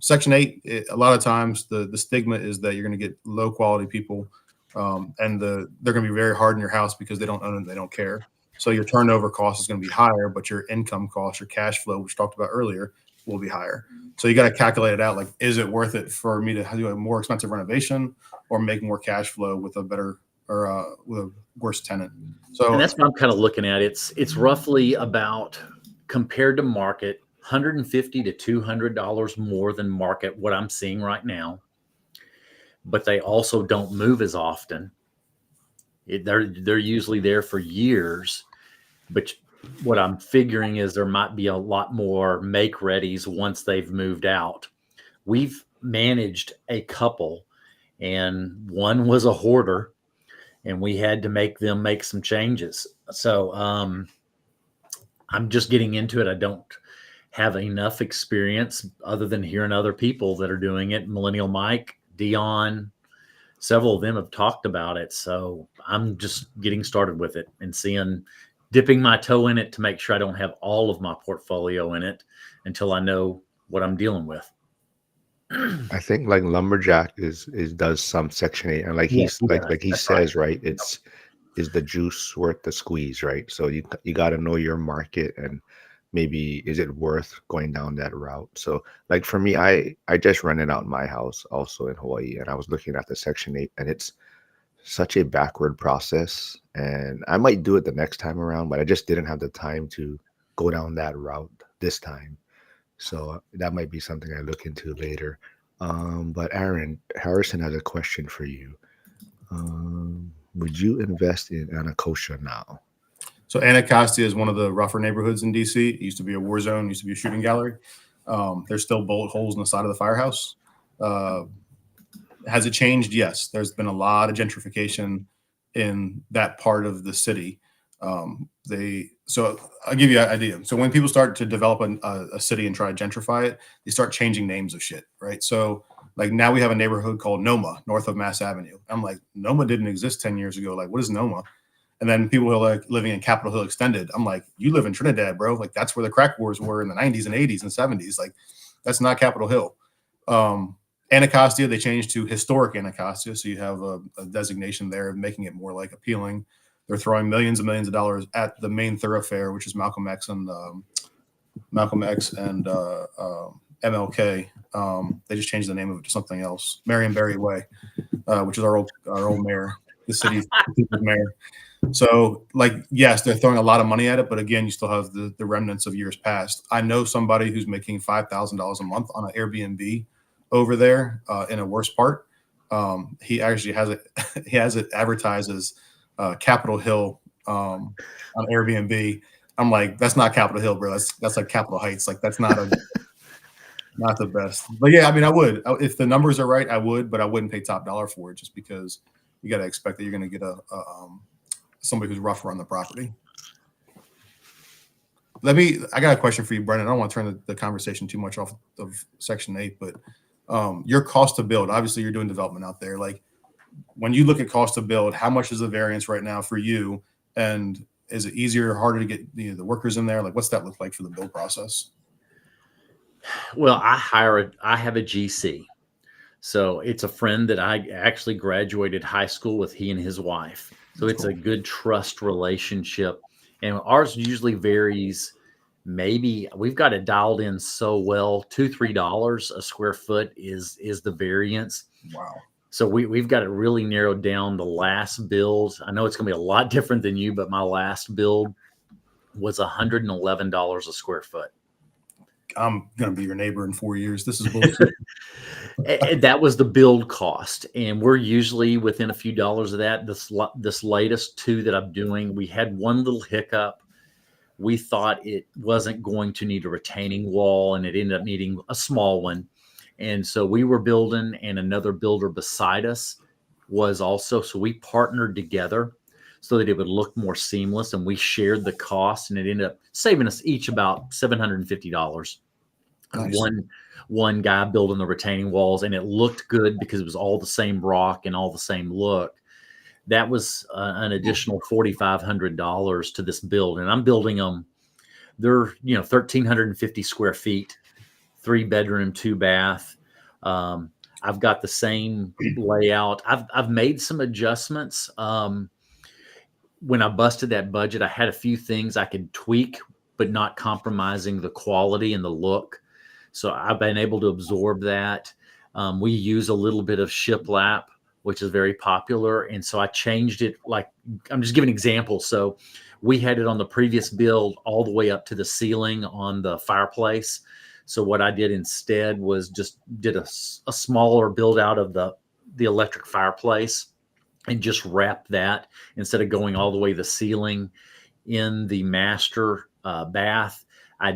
Section 8, a lot of times the stigma is that you're going to get low quality people, and they're going to be very hard in your house because they don't own it, they don't care. So your turnover cost is going to be higher, but your income cost, your cash flow, which we talked about earlier, will be higher. So you got to calculate it out. Like, is it worth it for me to do a more expensive renovation or make more cash flow with a better or with a worse tenant? So and that's what I'm kind of looking at. It's roughly about, compared to market, $150 to $200 more than market, what I'm seeing right now. But they also don't move as often. They're usually there for years. But what I'm figuring is there might be a lot more make readies once they've moved out. We've managed a couple, and one was a hoarder, and we had to make them make some changes. So I'm just getting into it. I don't have enough experience other than hearing other people that are doing it. Millennial Mike, Dion, several of them have talked about it. So I'm just getting started with it and dipping my toe in it to make sure I don't have all of my portfolio in it until I know what I'm dealing with. I think like Lumberjack does some Section 8, and like Yes, he's he like he does. That's says, right? Is the juice worth the squeeze, right? So you got to know your market, and maybe is it worth going down that route? So like for me, I just rented out my house also in Hawaii, and I was looking at the Section 8, and it's such a backward process, and I might do it the next time around, but I just didn't have the time to go down that route this time. So that might be something I look into later. But Aaron, Harrison has a question for you. Would you invest in Anacostia now? So Anacostia is one of the rougher neighborhoods in DC. It used to be a war zone, used to be a shooting gallery. There's still bullet holes in the side of the firehouse. Has it changed? Yes. There's been a lot of gentrification in that part of the city. So I'll give you an idea. So when people start to develop a city and try to gentrify it, they start changing names of shit, right? So like now we have a neighborhood called Noma, north of Mass Avenue. I'm like, Noma didn't exist 10 years ago. Like, what is Noma? And then people who are like living in Capitol Hill Extended. I'm like, you live in Trinidad, bro. Like that's where the crack wars were in the 90s and 80s and 70s. Like that's not Capitol Hill. Anacostia, they changed to historic Anacostia. So you have a designation there of making it more like appealing. They're throwing millions and millions of dollars at the main thoroughfare, which is Malcolm X and MLK. They just changed the name of it to something else, Marion Barry Way, which is our old mayor, the city's mayor. So, like, yes, they're throwing a lot of money at it, but again, you still have the remnants of years past. I know somebody who's making $5,000 a month on an Airbnb over there in a worse part. He actually has it. He has it advertised as Capitol Hill on Airbnb. I'm like, that's not Capitol Hill, bro. That's like Capitol Heights. Like that's not not the best. But yeah, I mean, I would if the numbers are right, I would, but I wouldn't pay top dollar for it just because you got to expect that you're going to get somebody who's rougher on the property. I got a question for you, Brendan. I don't want to turn the conversation too much off of Section 8, but your cost to build, obviously you're doing development out there. Like when you look at cost to build, how much is the variance right now for you? And is it easier or harder to get the workers in there? Like what's that look like for the build process? Well, I have a GC. So it's a friend that I actually graduated high school with, he and his wife. So it's a good trust relationship. And ours usually varies. Maybe we've got it dialed in so well, $2-3 a square foot is the variance. Wow. So we've got it really narrowed down. The last build, I know it's going to be a lot different than you, but my last build was $111 a square foot. I'm going to be your neighbor in 4 years. This is bullshit. And that was the build cost. And we're usually within a few dollars of that. This latest two that I'm doing, we had one little hiccup. We thought it wasn't going to need a retaining wall, and it ended up needing a small one. And so we were building, and another builder beside us was also. So we partnered together so that it would look more seamless, and we shared the cost, and it ended up saving us each about $750. Nice. One guy building the retaining walls, and it looked good because it was all the same rock and all the same look. That was an additional $4,500 to this build, and I'm building them. They're 1,350 square feet, 3-bedroom, 2-bath. I've got the same layout. I've made some adjustments. When I busted that budget, I had a few things I could tweak, but not compromising the quality and the look. So I've been able to absorb that. We use a little bit of shiplap, which is very popular. And so I changed it. Like, I'm just giving examples. So we had it on the previous build all the way up to the ceiling on the fireplace. So what I did instead was just did a smaller build out of the electric fireplace and just wrap that instead of going all the way to the ceiling. In the master bath, I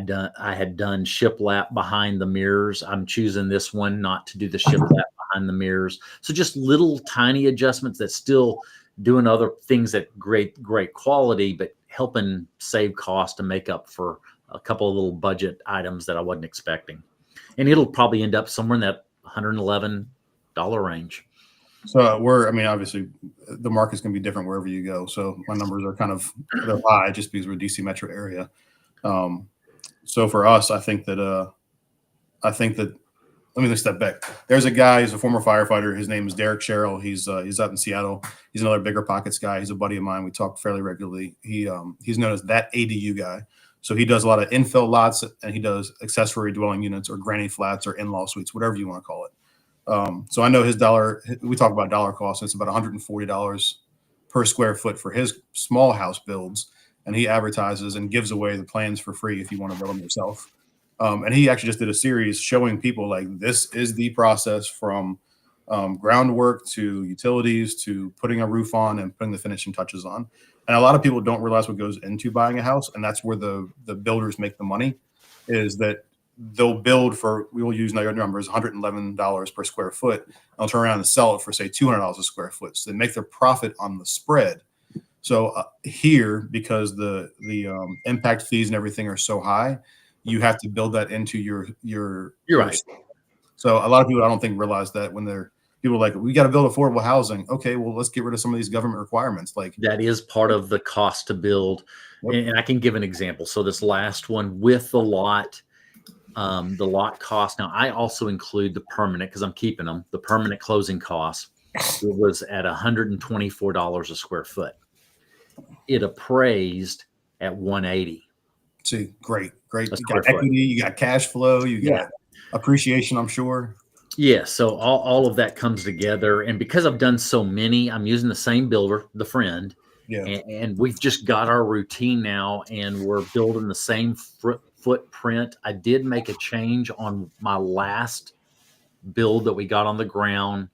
had done shiplap behind the mirrors. I'm choosing this one not to do the shiplap behind the mirrors. So just little tiny adjustments that still doing other things at great quality, but helping save cost and make up for a couple of little budget items that I wasn't expecting. And it'll probably end up somewhere in that $111 range. So obviously the market's going to be different wherever you go. So my numbers are they're high just because we're DC metro area. So for us, I think that let me just step back. There's a guy, he's a former firefighter. His name is Derek Sherrill. He's out in Seattle. He's another Bigger Pockets guy. He's a buddy of mine. We talk fairly regularly. He's known as that ADU guy. So he does a lot of infill lots, and he does accessory dwelling units or granny flats or in-law suites, whatever you want to call it. So I know we talk about dollar cost, and it's about $140 per square foot for his small house builds. And he advertises and gives away the plans for free if you want to build them yourself. And he actually just did a series showing people like this is the process from groundwork to utilities to putting a roof on and putting the finishing touches on. And a lot of people don't realize what goes into buying a house. And that's where the builders make the money, is that they'll build for, we will use your numbers, $111 per square foot. And they'll turn around and sell it for, say, $200 a square foot. So they make their profit on the spread. So here, because the impact fees and everything are so high, you have to build that into your. You're right. So a lot of people, I don't think, realize that when people are like, we got to build affordable housing. Okay, well, let's get rid of some of these government requirements. Like that is part of the cost to build. Yep. And I can give an example. So this last one with the lot cost. Now I also include the permanent, because I'm keeping them. The permanent closing cost, it was at $124 a square foot. It appraised at $180. See, great. You got equity, you got cash flow, you got appreciation, I'm sure. Yeah, so all of that comes together. And because I've done so many, I'm using the same builder, the friend. Yeah. And we've just got our routine now, and we're building the same footprint. I did make a change on my last build that we got on the ground.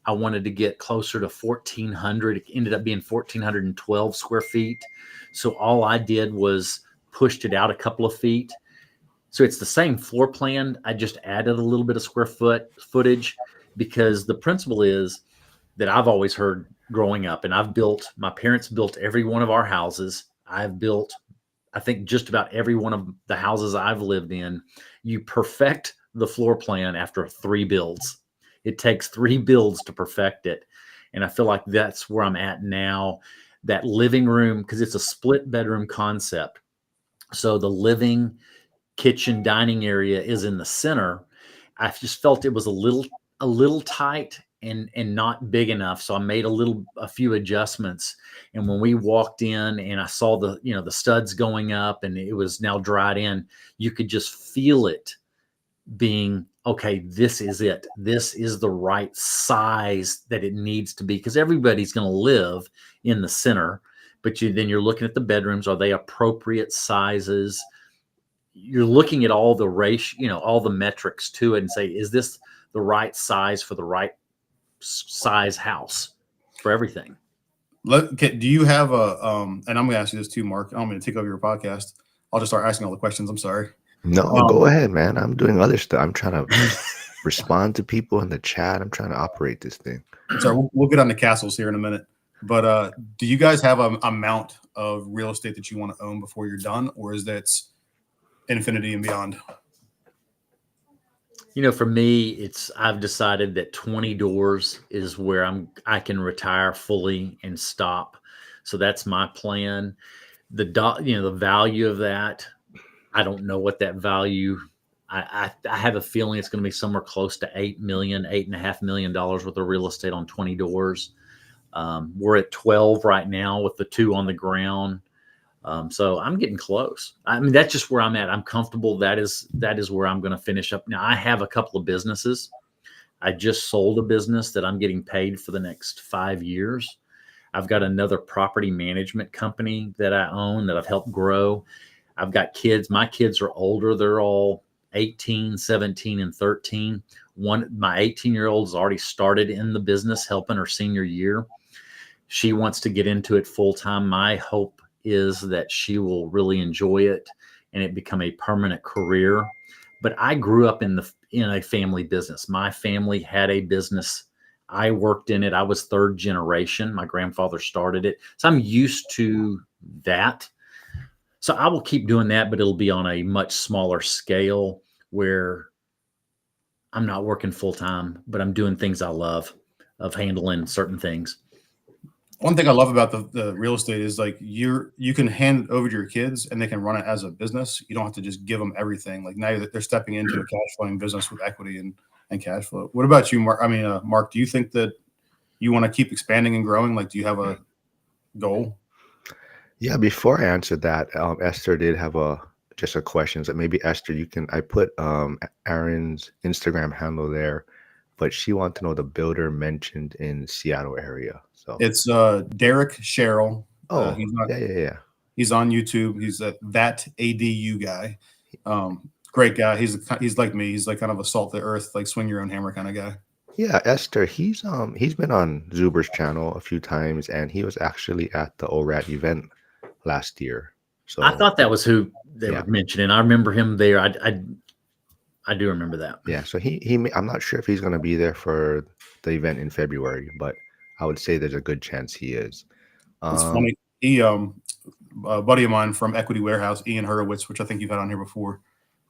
I wanted to get closer to 1,400. It ended up being 1,412 square feet. So all I did was pushed it out a couple of feet. So it's the same floor plan. I just added a little bit of square footage, because the principle is that I've always heard growing up, and my parents built every one of our houses. I've built, I think, just about every one of the houses I've lived in. You perfect the floor plan after 3 builds. It takes 3 builds to perfect it. And I feel like that's where I'm at now. That living room, because it's a split bedroom concept. So the living, kitchen, dining area is in the center. I just felt it was a little tight and not big enough. So I made a few adjustments. And when we walked in and I saw the studs going up and it was now dried in, you could just feel it being, okay, this is it. This is the right size that it needs to be, because everybody's going to live in the center, but then you're looking at the bedrooms. Are they appropriate sizes? You're looking at all the ratio, all the metrics to it, and say, is this the right size for the right size house for everything? Do you have a and I'm gonna ask you this too, Mark. I'm gonna take over your podcast. I'll just start asking all the questions. I'm sorry. No, go ahead, man. I'm doing other stuff. I'm trying to respond to people in the chat. I'm trying to operate this thing. So we'll get on the castles here in a minute. But do you guys have an amount of real estate that you want to own before you're done, or is that infinity and beyond? For me, I've decided that 20 doors is where I can retire fully and stop. So that's my plan. The value of that, I don't know what that value. I have a feeling it's going to be somewhere close to $8 million, $8.5 million worth of real estate on 20 doors. We're at 12 right now with the 2 on the ground. So I'm getting close. I mean, that's just where I'm at. I'm comfortable. That is where I'm going to finish up. Now, I have a couple of businesses. I just sold a business that I'm getting paid for the next 5 years. I've got another property management company that I own that I've helped grow. I've got kids. My kids are older. They're all 18, 17, and 13. My 18-year-old has already started in the business, helping her senior year. She wants to get into it full time. My hope is that she will really enjoy it and it become a permanent career. But I grew up in a family business. My family had a business. I worked in it. I was 3rd generation. My grandfather started it. So I'm used to that. So I will keep doing that, but it'll be on a much smaller scale where I'm not working full time, but I'm doing things I love, of handling certain things. One thing I love about the real estate is like you can hand it over to your kids and they can run it as a business. You don't have to just give them everything. Like now they're stepping into a cash flowing business with equity and cash flow. What about you, Mark? I mean, Mark, do you think that you want to keep expanding and growing? Like, do you have a goal? Yeah, before I answered that, Esther did have just a question. So maybe Esther, I put Aaron's Instagram handle there, but she wanted to know the builder mentioned in Seattle area. So it's Derek Sherrill. Oh, yeah. He's on YouTube. He's that ADU guy. Great guy. He's like me. He's like kind of a salt the earth, like swing your own hammer kind of guy. Yeah, Esther, he's been on Zuber's channel a few times, and he was actually at the ORAD event last year. So I thought that was who they were mentioning. I remember him there. I do remember that. Yeah, so I'm not sure if he's going to be there for the event in February, but I would say there's a good chance he is. It's funny. He a buddy of mine from Equity Warehouse, Ian Hurwitz, which I think you've had on here before.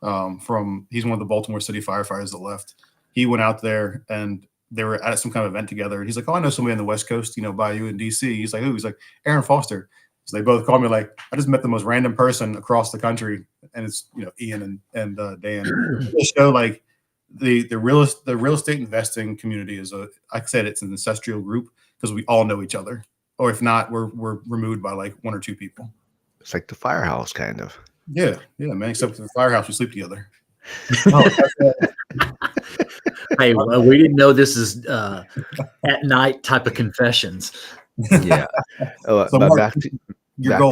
He's one of the Baltimore City firefighters that left. He went out there and they were at some kind of event together. And he's like, "Oh, I know somebody on the West Coast, by you in DC." He's like, "Who?" He's like, "Aaron Foster." So they both called me like, "I just met the most random person across the country," and it's Ian and Dan. They show like the real estate investing community is like I said, it's an ancestral group because we all know each other, or if not, we're removed by like 1 or 2 people. It's like the firehouse, kind of. Yeah, man. Except for the firehouse, we sleep together. Hey, well, we didn't know this is at night type of confessions. Yeah. So but Mark, back to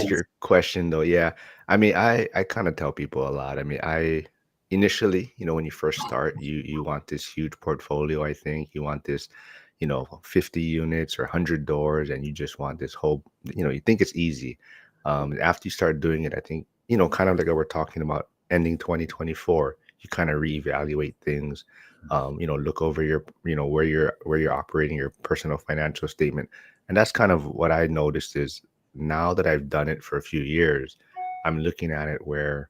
your question though. Yeah. I mean, I kind of tell people a lot. I mean, initially, when you first start, you want this huge portfolio. I think you want this, 50 units or 100 doors, and you just want this whole, you think it's easy. After you start doing it, I think, kind of like we're talking about ending 2024, you kind of reevaluate things, look over your, where you're operating your personal financial statement. And that's kind of what I noticed is now that I've done it for a few years, I'm looking at it where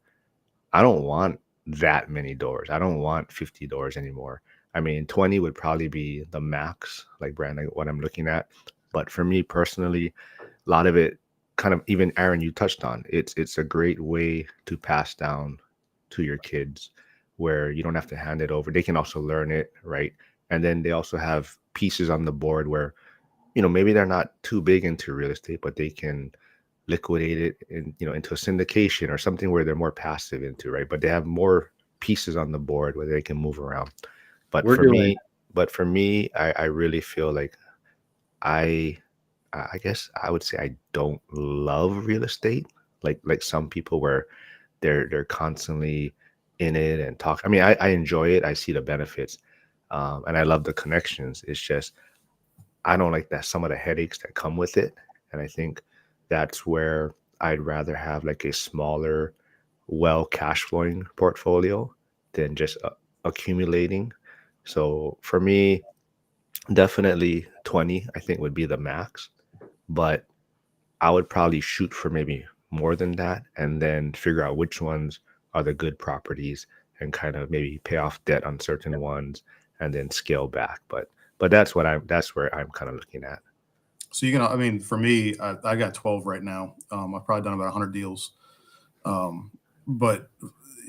I don't want that many doors. I don't want 50 doors anymore. I mean, 20 would probably be the max, like Brandon, what I'm looking at. But for me personally, a lot of it kind of, even Aaron, you touched on, it's a great way to pass down to your kids where you don't have to hand it over. They can also learn it, right? And then they also have pieces on the board where, maybe they're not too big into real estate, but they can liquidate it into a syndication or something where they're more passive into, right? But they have more pieces on the board where they can move around. But We're for doing. me, I really feel like I I guess I would say I don't love real estate like some people where they're constantly in it and talk. I mean, I enjoy it. I see the benefits, and I love the connections. It's just I don't like that some of the headaches that come with it, and I think that's where I'd rather have like a smaller, well cash flowing portfolio than just accumulating. So for me, definitely 20, I think would be the max, but I would probably shoot for maybe more than that and then figure out which ones are the good properties and kind of maybe pay off debt on certain ones and then scale back. But that's where I'm kind of looking at. So I mean, for me, I got 12 right now. I've probably done about 100 deals. But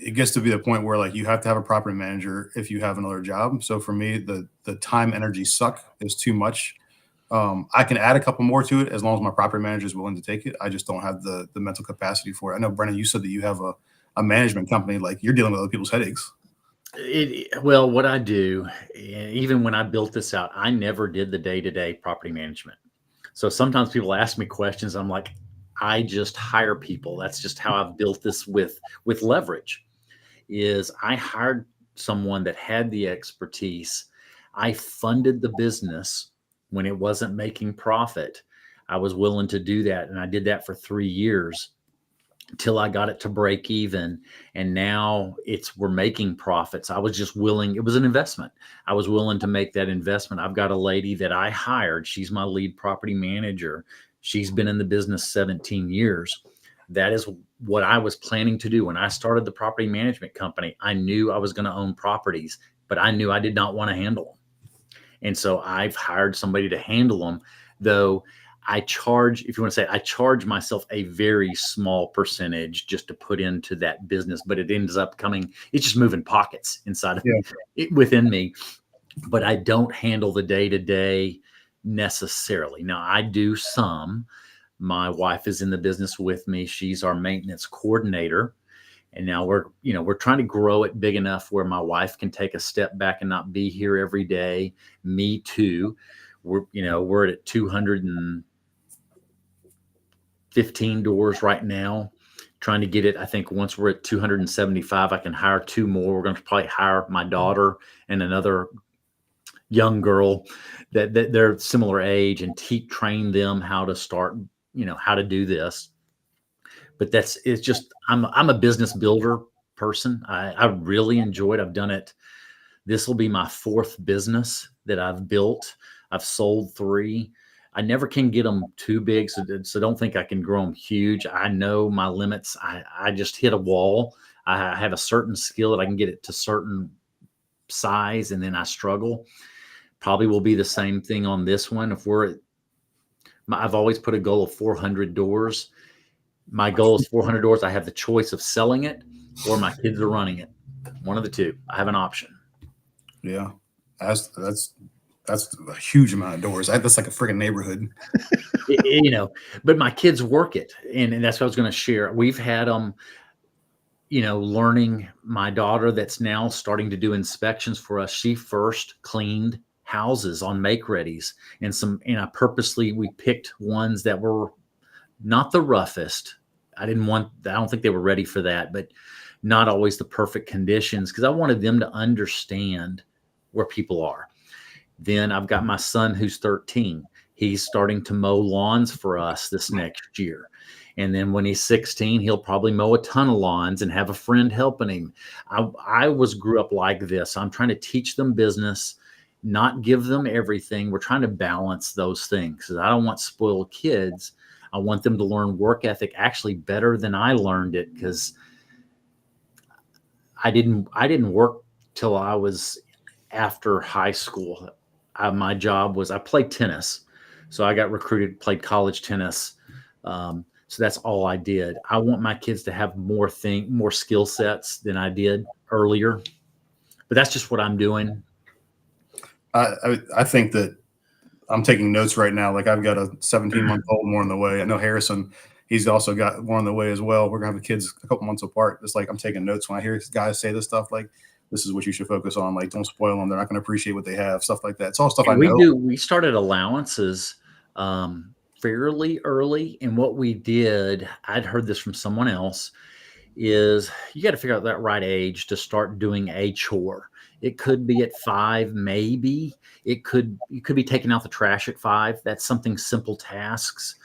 it gets to be the point where like you have to have a property manager if you have another job. So for me, the time energy suck is too much. I can add a couple more to it as long as my property manager is willing to take it. I just don't have the mental capacity for it. I know, Brennan, you said that you have a management company, like you're dealing with other people's headaches. Well, what I do, even when I built this out, I never did the day-to-day property management. So sometimes people ask me questions. I'm like, I just hire people. That's just how I've built this with leverage. Is I hired someone that had the expertise. I funded the business when it wasn't making profit. I was willing to do that, and I did that for 3 years till I got it to break even. And now we're making profits. I was just willing, it was an investment. I was willing to make that investment. I've got a lady that I hired. She's my lead property manager. She's been in the business 17 years. That is what I was planning to do. When I started the property management company, I knew I was going to own properties, but I knew I did not want to handle them. And so I've hired somebody to handle them, though I charge, if you want to say, I charge myself a very small percentage just to put into that business, but it ends up it's just moving pockets inside of it within me. But I don't handle the day to day necessarily. Now I do some. My wife is in the business with me. She's our maintenance coordinator. And now we're trying to grow it big enough where my wife can take a step back and not be here every day. Me too. We're at 215 doors right now, trying to get it. I think once we're at 275, I can hire 2 more. We're going to probably hire my daughter and another young girl that they're similar age and train them how to start, how to do this. But it's just, I'm a business builder person. I really enjoy it. I've done it. This will be my 4th business that I've built. I've sold 3. I never can get them too big, so don't think I can grow them huge. I know my limits. I just hit a wall. I have a certain skill that I can get it to certain size, and then I struggle. Probably will be the same thing on this one. I've always put a goal of 400 doors. My goal is 400 doors. I have the choice of selling it or my kids are running it. One of the two. I have an option. Yeah, that's a huge amount of doors. That's like a freaking neighborhood. But my kids work it, and that's what I was going to share. We've had them, learning. My daughter that's now starting to do inspections for us. She first cleaned houses on make readies, and we picked ones that were not the roughest. I don't think they were ready for that, but not always the perfect conditions, because I wanted them to understand where people are. Then I've got my son who's 13. He's starting to mow lawns for us this next year. And then when he's 16, he'll probably mow a ton of lawns and have a friend helping him. I grew up like this. I'm trying to teach them business, not give them everything. We're trying to balance those things, because I don't want spoiled kids. I want them to learn work ethic actually better than I learned it, because I didn't work till I was after high school. My job was, I played tennis. So I got recruited, played college tennis. So that's all I did. I want my kids to have more skill sets than I did earlier. But that's just what I'm doing. I think that I'm taking notes right now. Like I've got a 17-month-old more on the way. I know Harrison, he's also got one on the way as well. We're gonna have the kids a couple months apart. It's like I'm taking notes when I hear guys say this stuff. Like, this is what you should focus on. Like, don't spoil them. They're not going to appreciate what they have. Stuff like that. It's all stuff I And know. we started allowances fairly early. And what we did, I'd heard this from someone else, is you got to figure out that right age to start doing a chore. It could be at 5, maybe. You could be taking out the trash at 5. That's something simple tasks.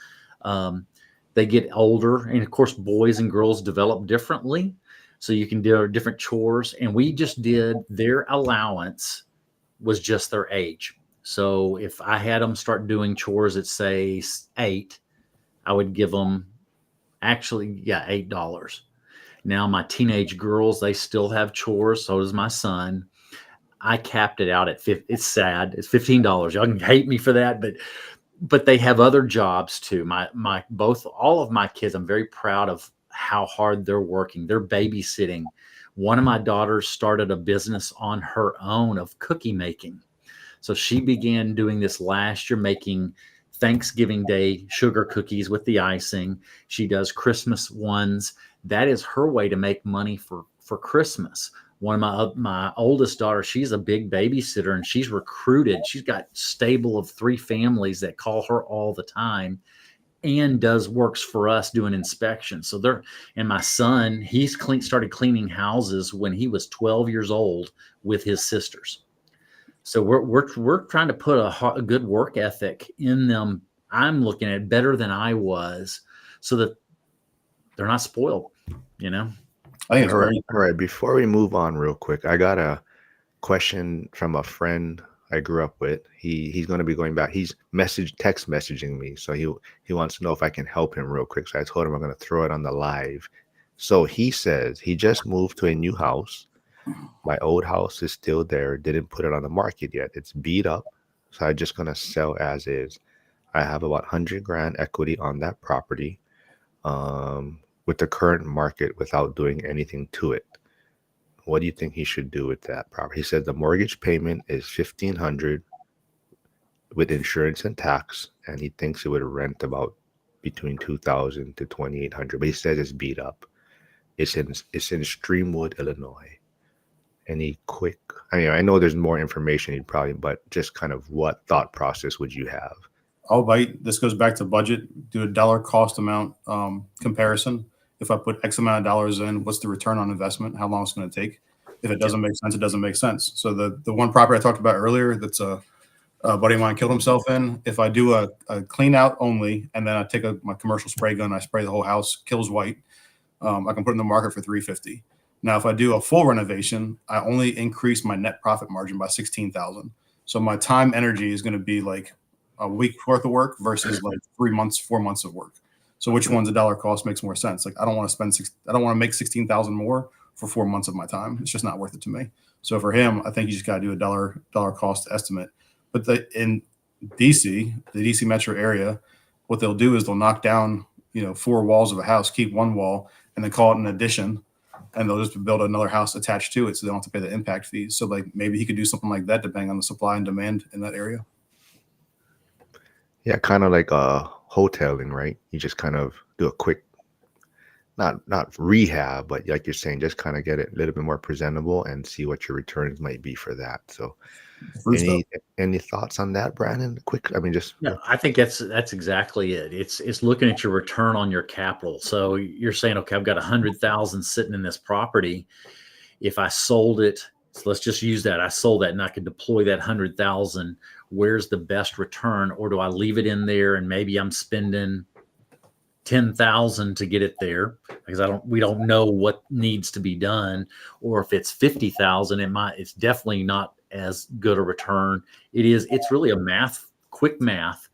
They get older, and of course, boys and girls develop differently. So you can do different chores. And we just did their allowance was just their age. So if I had them start doing chores at say 8, I would give them $8. Now my teenage girls, they still have chores. So does my son. I capped it out at 50. It's sad. It's $15. Y'all can hate me for that, but they have other jobs too. All of my kids, I'm very proud of how hard they're working. They're babysitting. One of my daughters started a business on her own of cookie making. So she began doing this last year, making Thanksgiving Day sugar cookies with the icing. She does Christmas ones. That is her way to make money for Christmas. One of my oldest daughters, she's a big babysitter, and she's recruited. She's got stable of 3 families that call her all the time, and works for us doing inspections. So and my son, he's started cleaning houses when he was 12 years old with his sisters. So we're trying to put a good work ethic in them. I'm looking at better than I was, so that they're not spoiled, you know? I think all right. Before we move on real quick, I got a question from a friend I grew up with. He's going to be going back. He's text messaging me. So he wants to know if I can help him real quick. So I told him I'm going to throw it on the live. So he says he just moved to a new house. My old house is still there. Didn't put it on the market yet. It's beat up. So I'm just going to sell as is. I have about 100 grand equity on that property with the current market without doing anything to it. What do you think he should do with that property? He said the mortgage payment is $1,500 with insurance and tax, and he thinks it would rent about between $2,000 to $2,800. But he says it's beat up. It's in Streamwood, Illinois. Any quick? I know there's more information but just kind of what thought process would you have? I'll bite. This goes back to budget. Do a dollar cost amount comparison. If I put X amount of dollars in, what's the return on investment? How long it's going to take? If it doesn't make sense, it doesn't make sense. So the one property I talked about earlier, that's a buddy of mine killed himself in. If I do a clean out only, and then I take my commercial spray gun, I spray the whole house, kills white, I can put it in the market for $350. Now, if I do a full renovation, I only increase my net profit margin by $16,000. So my time energy is going to be like a week's worth of work versus like 3 months, 4 months of work. So which one's a dollar cost makes more sense? Like I don't want to make 16,000 more for 4 months of my time. It's just not worth it to me. So for him, I think you just got to do a dollar cost estimate. But in DC, the DC metro area, what they'll do is they'll knock down 4 walls of a house, keep 1 wall, and then call it an addition, and they'll just build another house attached to it, so they don't have to pay the impact fees. So like maybe he could do something like that depending on the supply and demand in that area. Yeah, kind of like hoteling, right? You just kind of do a quick, not rehab, but like you're saying, just kind of get it a little bit more presentable and see what your returns might be for that. So any thoughts on that, Brandon? Quick, I think that's exactly it. It's looking at your return on your capital. So you're saying, okay, I've got 100,000 sitting in this property. If I sold it, so let's just use that. I sold that and I could deploy that 100,000. Where's the best return? Or do I leave it in there and maybe I'm spending 10,000 to get it there because we don't know what needs to be done. Or if it's 50,000, it's definitely not as good a return. It's really quick math,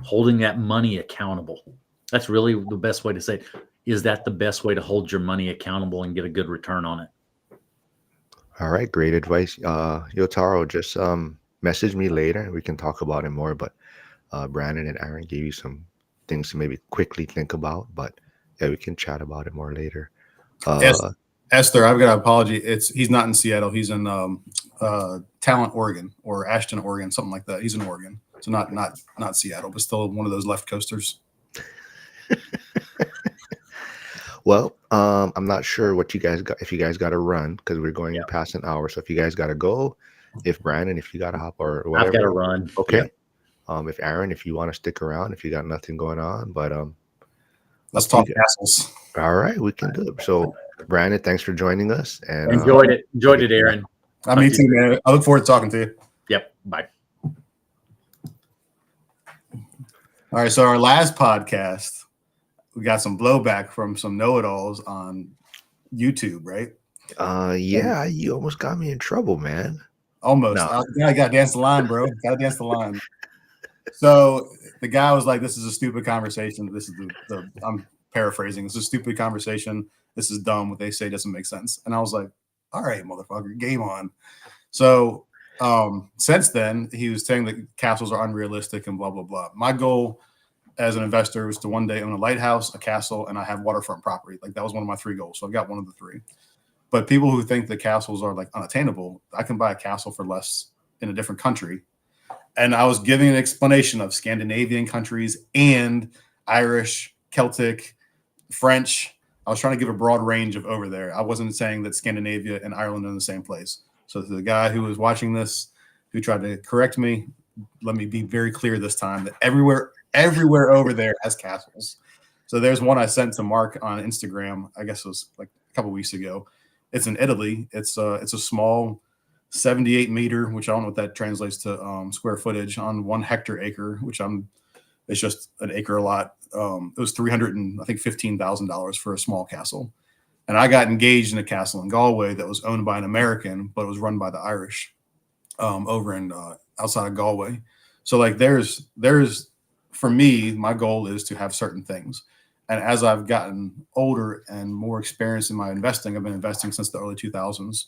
holding that money accountable. That's really the best way to say it. Is that the best way to hold your money accountable and get a good return on it? All right, great advice. Yotaro, just message me later and we can talk about it more. But Brandon and Aaron gave you some things to maybe quickly think about. But yeah, we can chat about it more later. Esther, I've got an apology. He's not in Seattle. He's in Talent, Oregon, or Ashton, Oregon, something like that. He's in Oregon, so not Seattle, but still one of those left coasters. Well, I'm not sure what you guys got, if you guys got to run because we're going Yeah, past an hour. So if you guys got to go, if Brandon, if you got to hop or I've got to whatever, run. okay. Yeah. If Aaron, if you want to stick around, if you got nothing going on, but Let's up to you talk guys. castles. All right, we can do it. So, Brandon, thanks for joining us, and Enjoyed it. we'll Enjoyed get it, Aaron. Me Talk to too, you soon. man. I look forward to talking to you. Yep. Bye. All right. So our last podcast, we got some blowback from some know-it-alls on YouTube, right? yeah, you almost got me in trouble, man. Almost. No, I got to dance the line, bro. Got to dance the line. So the guy was like, "This is a stupid conversation. This is the I'm paraphrasing. This is a stupid conversation. This is dumb. What they say doesn't make sense." And I was like, "All right, motherfucker, game on." So since then, he was saying that castles are unrealistic and blah blah blah. My goal as an investor was to one day own a lighthouse, a castle, and I have waterfront property. Like that was one of my 3 goals. So I got one of the 3. But people who think the castles are like unattainable, I can buy a castle for less in a different country. And I was giving an explanation of Scandinavian countries and Irish, Celtic, French. I was trying to give a broad range of over there. I wasn't saying that Scandinavia and Ireland are in the same place. So the guy who was watching this, who tried to correct me, let me be very clear this time that everywhere over there has castles. So there's one I sent to Mark on Instagram. I guess it was like a couple weeks ago. It's in Italy. It's a small 78 meter, which I don't know what that translates to square footage on 1 hectare acre, which it's just an acre a lot. It was $15,000 for a small castle. And I got engaged in a castle in Galway that was owned by an American, but it was run by the Irish over in outside of Galway. So like there's for me, my goal is to have certain things. And as I've gotten older and more experienced in my investing, I've been investing since the early 2000s.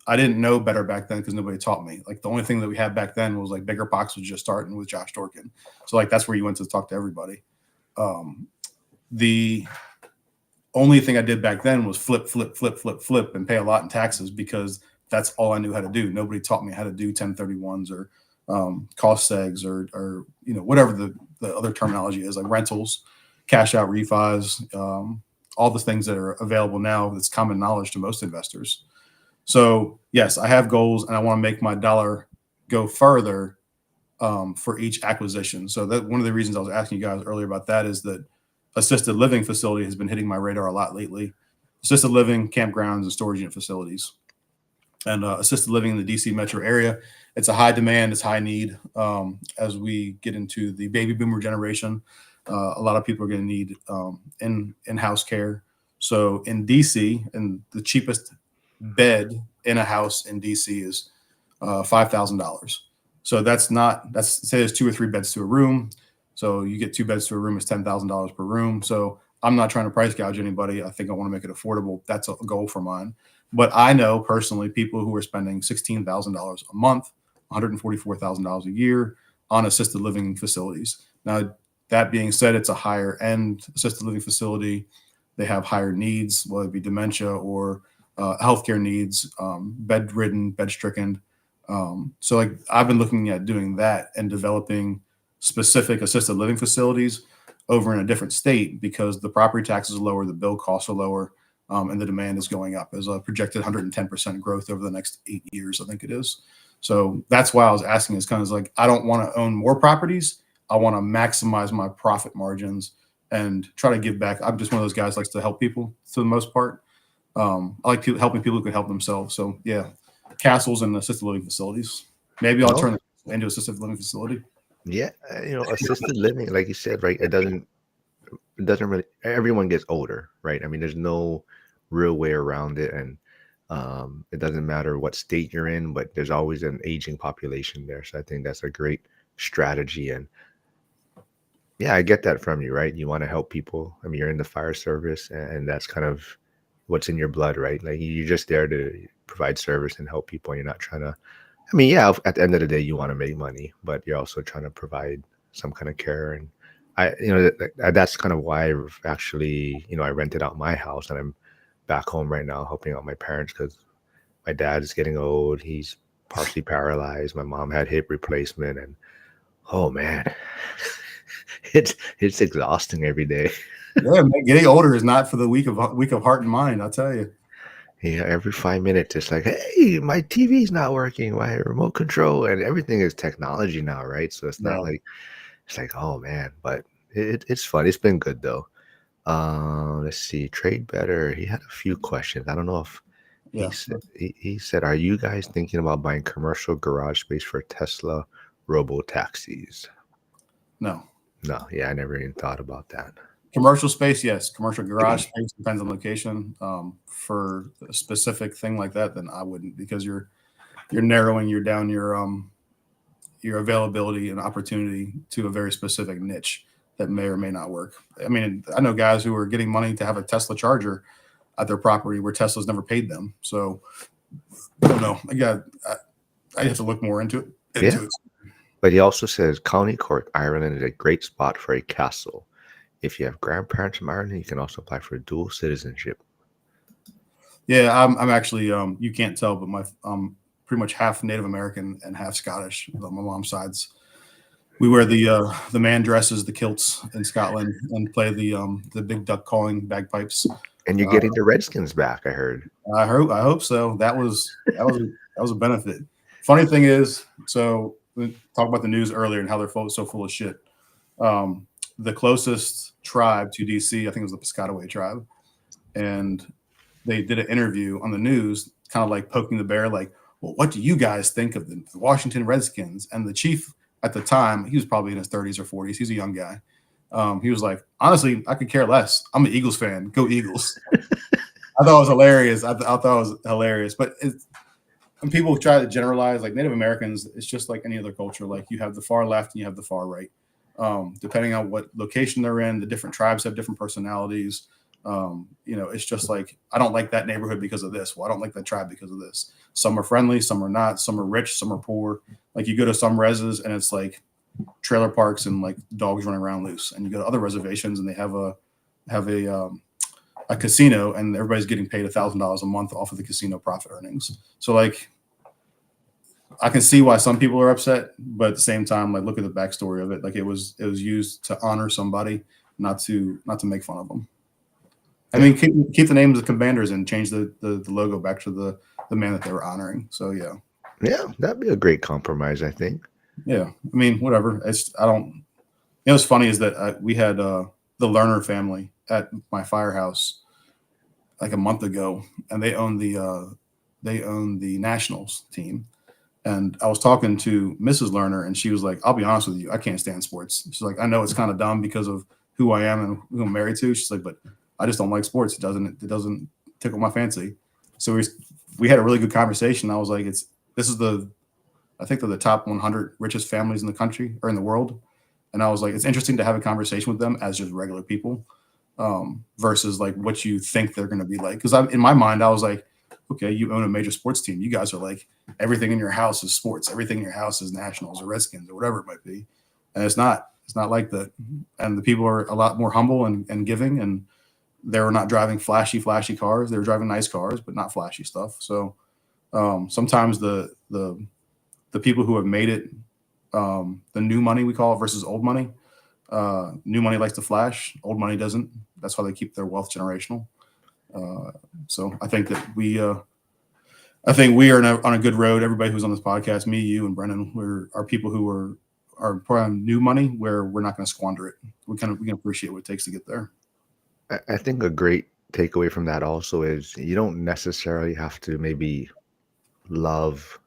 I didn't know better back then because nobody taught me. Like the only thing that we had back then was like Bigger Pox was just starting with Josh Dorkin. So like that's where you went to talk to everybody. The only thing I did back then was flip, and pay a lot in taxes because that's all I knew how to do. Nobody taught me how to do 1031s or cost segs or whatever the other terminology is, like rentals, cash out refis, all the things that are available now. That's common knowledge to most investors. So yes, I have goals and I want to make my dollar go further for each acquisition. So that one of the reasons I was asking you guys earlier about that is that assisted living facility has been hitting my radar a lot lately. Assisted living, campgrounds, and storage unit facilities. And assisted living in the DC metro area, it's a high demand, it's high need. As we get into the baby boomer generation, a lot of people are going to need in-house care. So in DC, and the cheapest bed in a house in DC is $5,000. So that's say there's 2 or 3 beds to a room. So you get 2 beds to a room is $10,000 per room. So I'm not trying to price gouge anybody. I think I want to make it affordable. That's a goal for mine. But I know personally people who are spending $16,000 a month, $144,000 a year on assisted living facilities. Now, that being said, it's a higher end assisted living facility. They have higher needs, whether it be dementia or healthcare needs, bedridden, bed-stricken. So like I've been looking at doing that and developing specific assisted living facilities over in a different state because the property taxes are lower, the bill costs are lower, and the demand is going up. There's a projected 110% growth over the next 8 years, I think it is. So that's why I was asking is kind of like, I don't want to own more properties. I want to maximize my profit margins and try to give back. I'm just one of those guys that likes to help people for the most part. I like helping people who can help themselves. So yeah, castles and assisted living facilities. Maybe I'll turn it into assisted living facility. Yeah, assisted living, like you said, right? It doesn't really. Everyone gets older, right? I mean, there's no real way around it, and it doesn't matter what state you're in, but there's always an aging population there. So I think that's a great strategy. And yeah, I get that from you, right? You want to help people. I mean, you're in the fire service, and that's kind of what's in your blood, right? Like you're just there to provide service and help people. You're not trying to. I mean, yeah, at the end of the day, you want to make money, but you're also trying to provide some kind of care. And that's kind of why I've actually, I rented out my house and I'm back home right now helping out my parents because my dad is getting old. He's partially paralyzed. My mom had hip replacement, and oh man, it's exhausting every day. Yeah, man, getting older is not for the weak of heart and mind. I'll tell you. Yeah, every 5 minutes, it's like, hey, my TV's not working, my remote control, and everything is technology now, right? So it's not Yeah, like it's like, oh man, but it's fun. It's been good though. Let's see, trade better. He had a few questions. I don't know if yeah. he said, are you guys thinking about buying commercial garage space for Tesla robo taxis? No. No, yeah, I never even thought about that. Commercial space, yes. Commercial garage space depends on location. For a specific thing like that, then I wouldn't, because you're narrowing down your availability and opportunity to a very specific niche that may or may not work. I mean, I know guys who are getting money to have a Tesla charger at their property where Tesla's never paid them. So I don't know. I have to look more into it. Yeah. But he also says County Cork, Ireland is a great spot for a castle. If you have grandparents from Ireland, you can also apply for dual citizenship. Yeah, I'm actually you can't tell, but my pretty much half Native American and half Scottish on my mom's sides. We wear the man dresses, the kilts in Scotland, and play the big duck calling bagpipes. And you're getting the Redskins back, I heard. I hope so. That was a benefit. Funny thing is, so we talked about the news earlier and how they're so full of shit. The closest tribe to DC, I think it was the Piscataway tribe, and they did an interview on the news, kind of like poking the bear, like, well, what do you guys think of the Washington Redskins? And the chief at the time, he was probably in his 30s or 40s. He's a young guy. He was like, honestly, I could care less. I'm an Eagles fan. Go Eagles. I thought it was hilarious. I thought it was hilarious. But when people try to generalize, like Native Americans, it's just like any other culture. Like you have the far left and you have the far right. Depending on what location they're in, the different tribes have different personalities. It's just like, I don't like that neighborhood because of this. Well, I don't like that tribe because of this. Some are friendly, some are not, some are rich, some are poor. Like you go to some reses and it's like trailer parks and like dogs running around loose. And you go to other reservations and they have a casino and everybody's getting paid $1,000 a month off of the casino profit earnings. So like, I can see why some people are upset, but at the same time, like look at the backstory of it. Like it was used to honor somebody, not to make fun of them. I mean, keep the names of the commanders and change the logo back to the man that they were honoring. So yeah, that'd be a great compromise, I think. Yeah, I mean, whatever. It's what's funny is that we had the Lerner family at my firehouse like a month ago, and they own the Nationals team. And I was talking to Mrs. Lerner, and she was like, "I'll be honest with you, I can't stand sports." She's like, "I know it's kind of dumb because of who I am and who I'm married to." She's like, "But I just don't like sports. It doesn't tickle my fancy." So we had a really good conversation. I was like, I think they're the top 100 richest families in the country or in the world. And I was like, it's interesting to have a conversation with them as just regular people, versus like what you think they're going to be like. Because in my mind, I was like, okay, you own a major sports team. You guys are like, everything in your house is sports. Everything in your house is Nationals or Redskins or whatever it might be. And it's not like that. And the people are a lot more humble and giving, and they were not driving flashy cars. They were driving nice cars, but not flashy stuff. So sometimes the people who have made it, the new money we call it versus old money. New money likes to flash. Old money doesn't. That's why they keep their wealth generational. So I think that we are on a good road. Everybody who's on this podcast, me, you, and Brennan, are people who are probably on new money where we're not going to squander it. We can appreciate what it takes to get there. I think a great takeaway from that also is you don't necessarily have to maybe love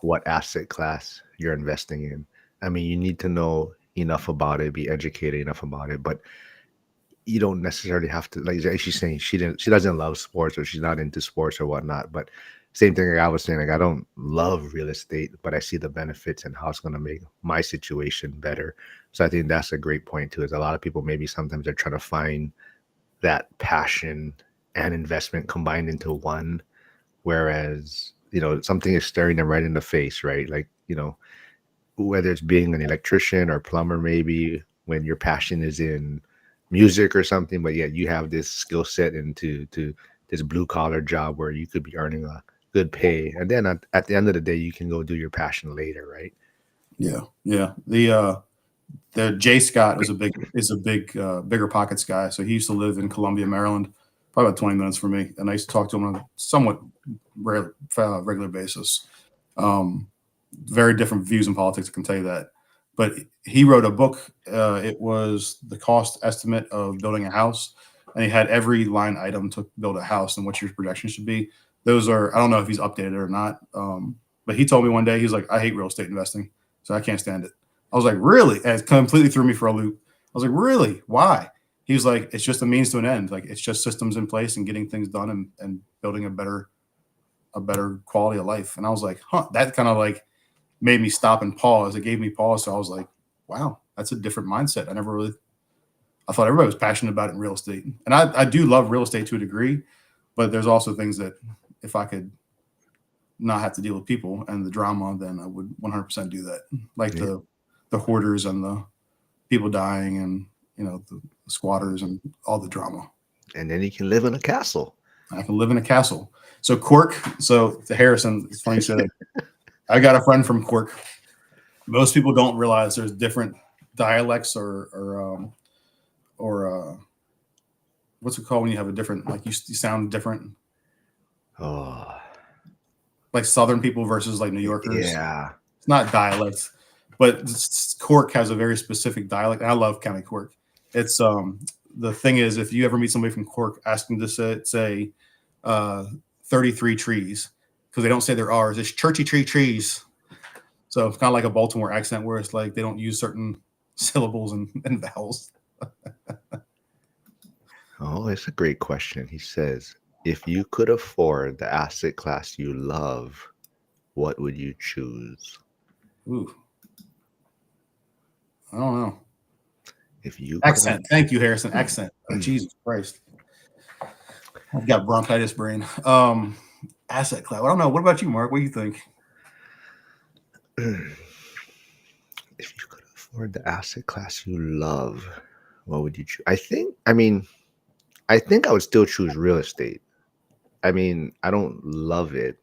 what asset class you're investing in. I mean, you need to know enough about it, be educated enough about it, but you don't necessarily have to, like she's saying, she doesn't love sports or she's not into sports or whatnot. But same thing like I was saying, like I don't love real estate, but I see the benefits and how it's going to make my situation better. So I think that's a great point too, is a lot of people maybe sometimes they're trying to find that passion and investment combined into one, whereas something is staring them right in the face, right? Like whether it's being an electrician or plumber, maybe when your passion is in music or something, but yet you have this skill set into this blue collar job where you could be earning a good pay, and then at the end of the day you can go do your passion later, right? Yeah. The Jay Scott is a big bigger pockets guy. So he used to live in Columbia, Maryland, probably about 20 minutes from me, and I used to talk to him on a somewhat regular basis. Very different views in politics, I can tell you that. But he wrote a book. It was the cost estimate of building a house, and he had every line item to build a house and what your projection should be. Those are, I don't know if he's updated or not, but he told me one day, he's like, I hate real estate investing, so I can't stand it. I was like, really? And it completely threw me for a loop. I was like, really? Why? He was like, it's just a means to an end. Like, it's just systems in place and getting things done and building a better quality of life. And I was like, huh, that kind of like made me stop and pause. It gave me pause. So I was like, wow, that's a different mindset. I thought everybody was passionate about it in real estate. And I do love real estate to a degree, but there's also things that if I could not have to deal with people and the drama, then I would 100% do that. Like the hoarders and the people dying and, the squatters and all the drama. And then you can live in a castle. I can live in a castle. So Cork, to Harrison, it's funny you said it. I got a friend from Cork. Most people don't realize there's different dialects or what's it called when you have a different, like you sound different? Oh, like Southern people versus like New Yorkers. yeah. It's not dialects, but Cork has a very specific dialect. And I love County Cork. It's the thing is, if you ever meet somebody from Cork, ask them to say 33 trees, because they don't say their R's. It's churchy tree trees. So it's kind of like a Baltimore accent where it's like they don't use certain syllables and vowels. Oh, it's a great question. He says, if you could afford the asset class you love, what would you choose? Ooh. I don't know. If you accent. Thank you, Harrison. Accent. Oh, Jesus Christ. I've got bronchitis brain. Asset class. I don't know. What about you, Mark? What do you think? If you could afford the asset class you love, what would you choose? I think I would still choose real estate. I mean, I don't love it,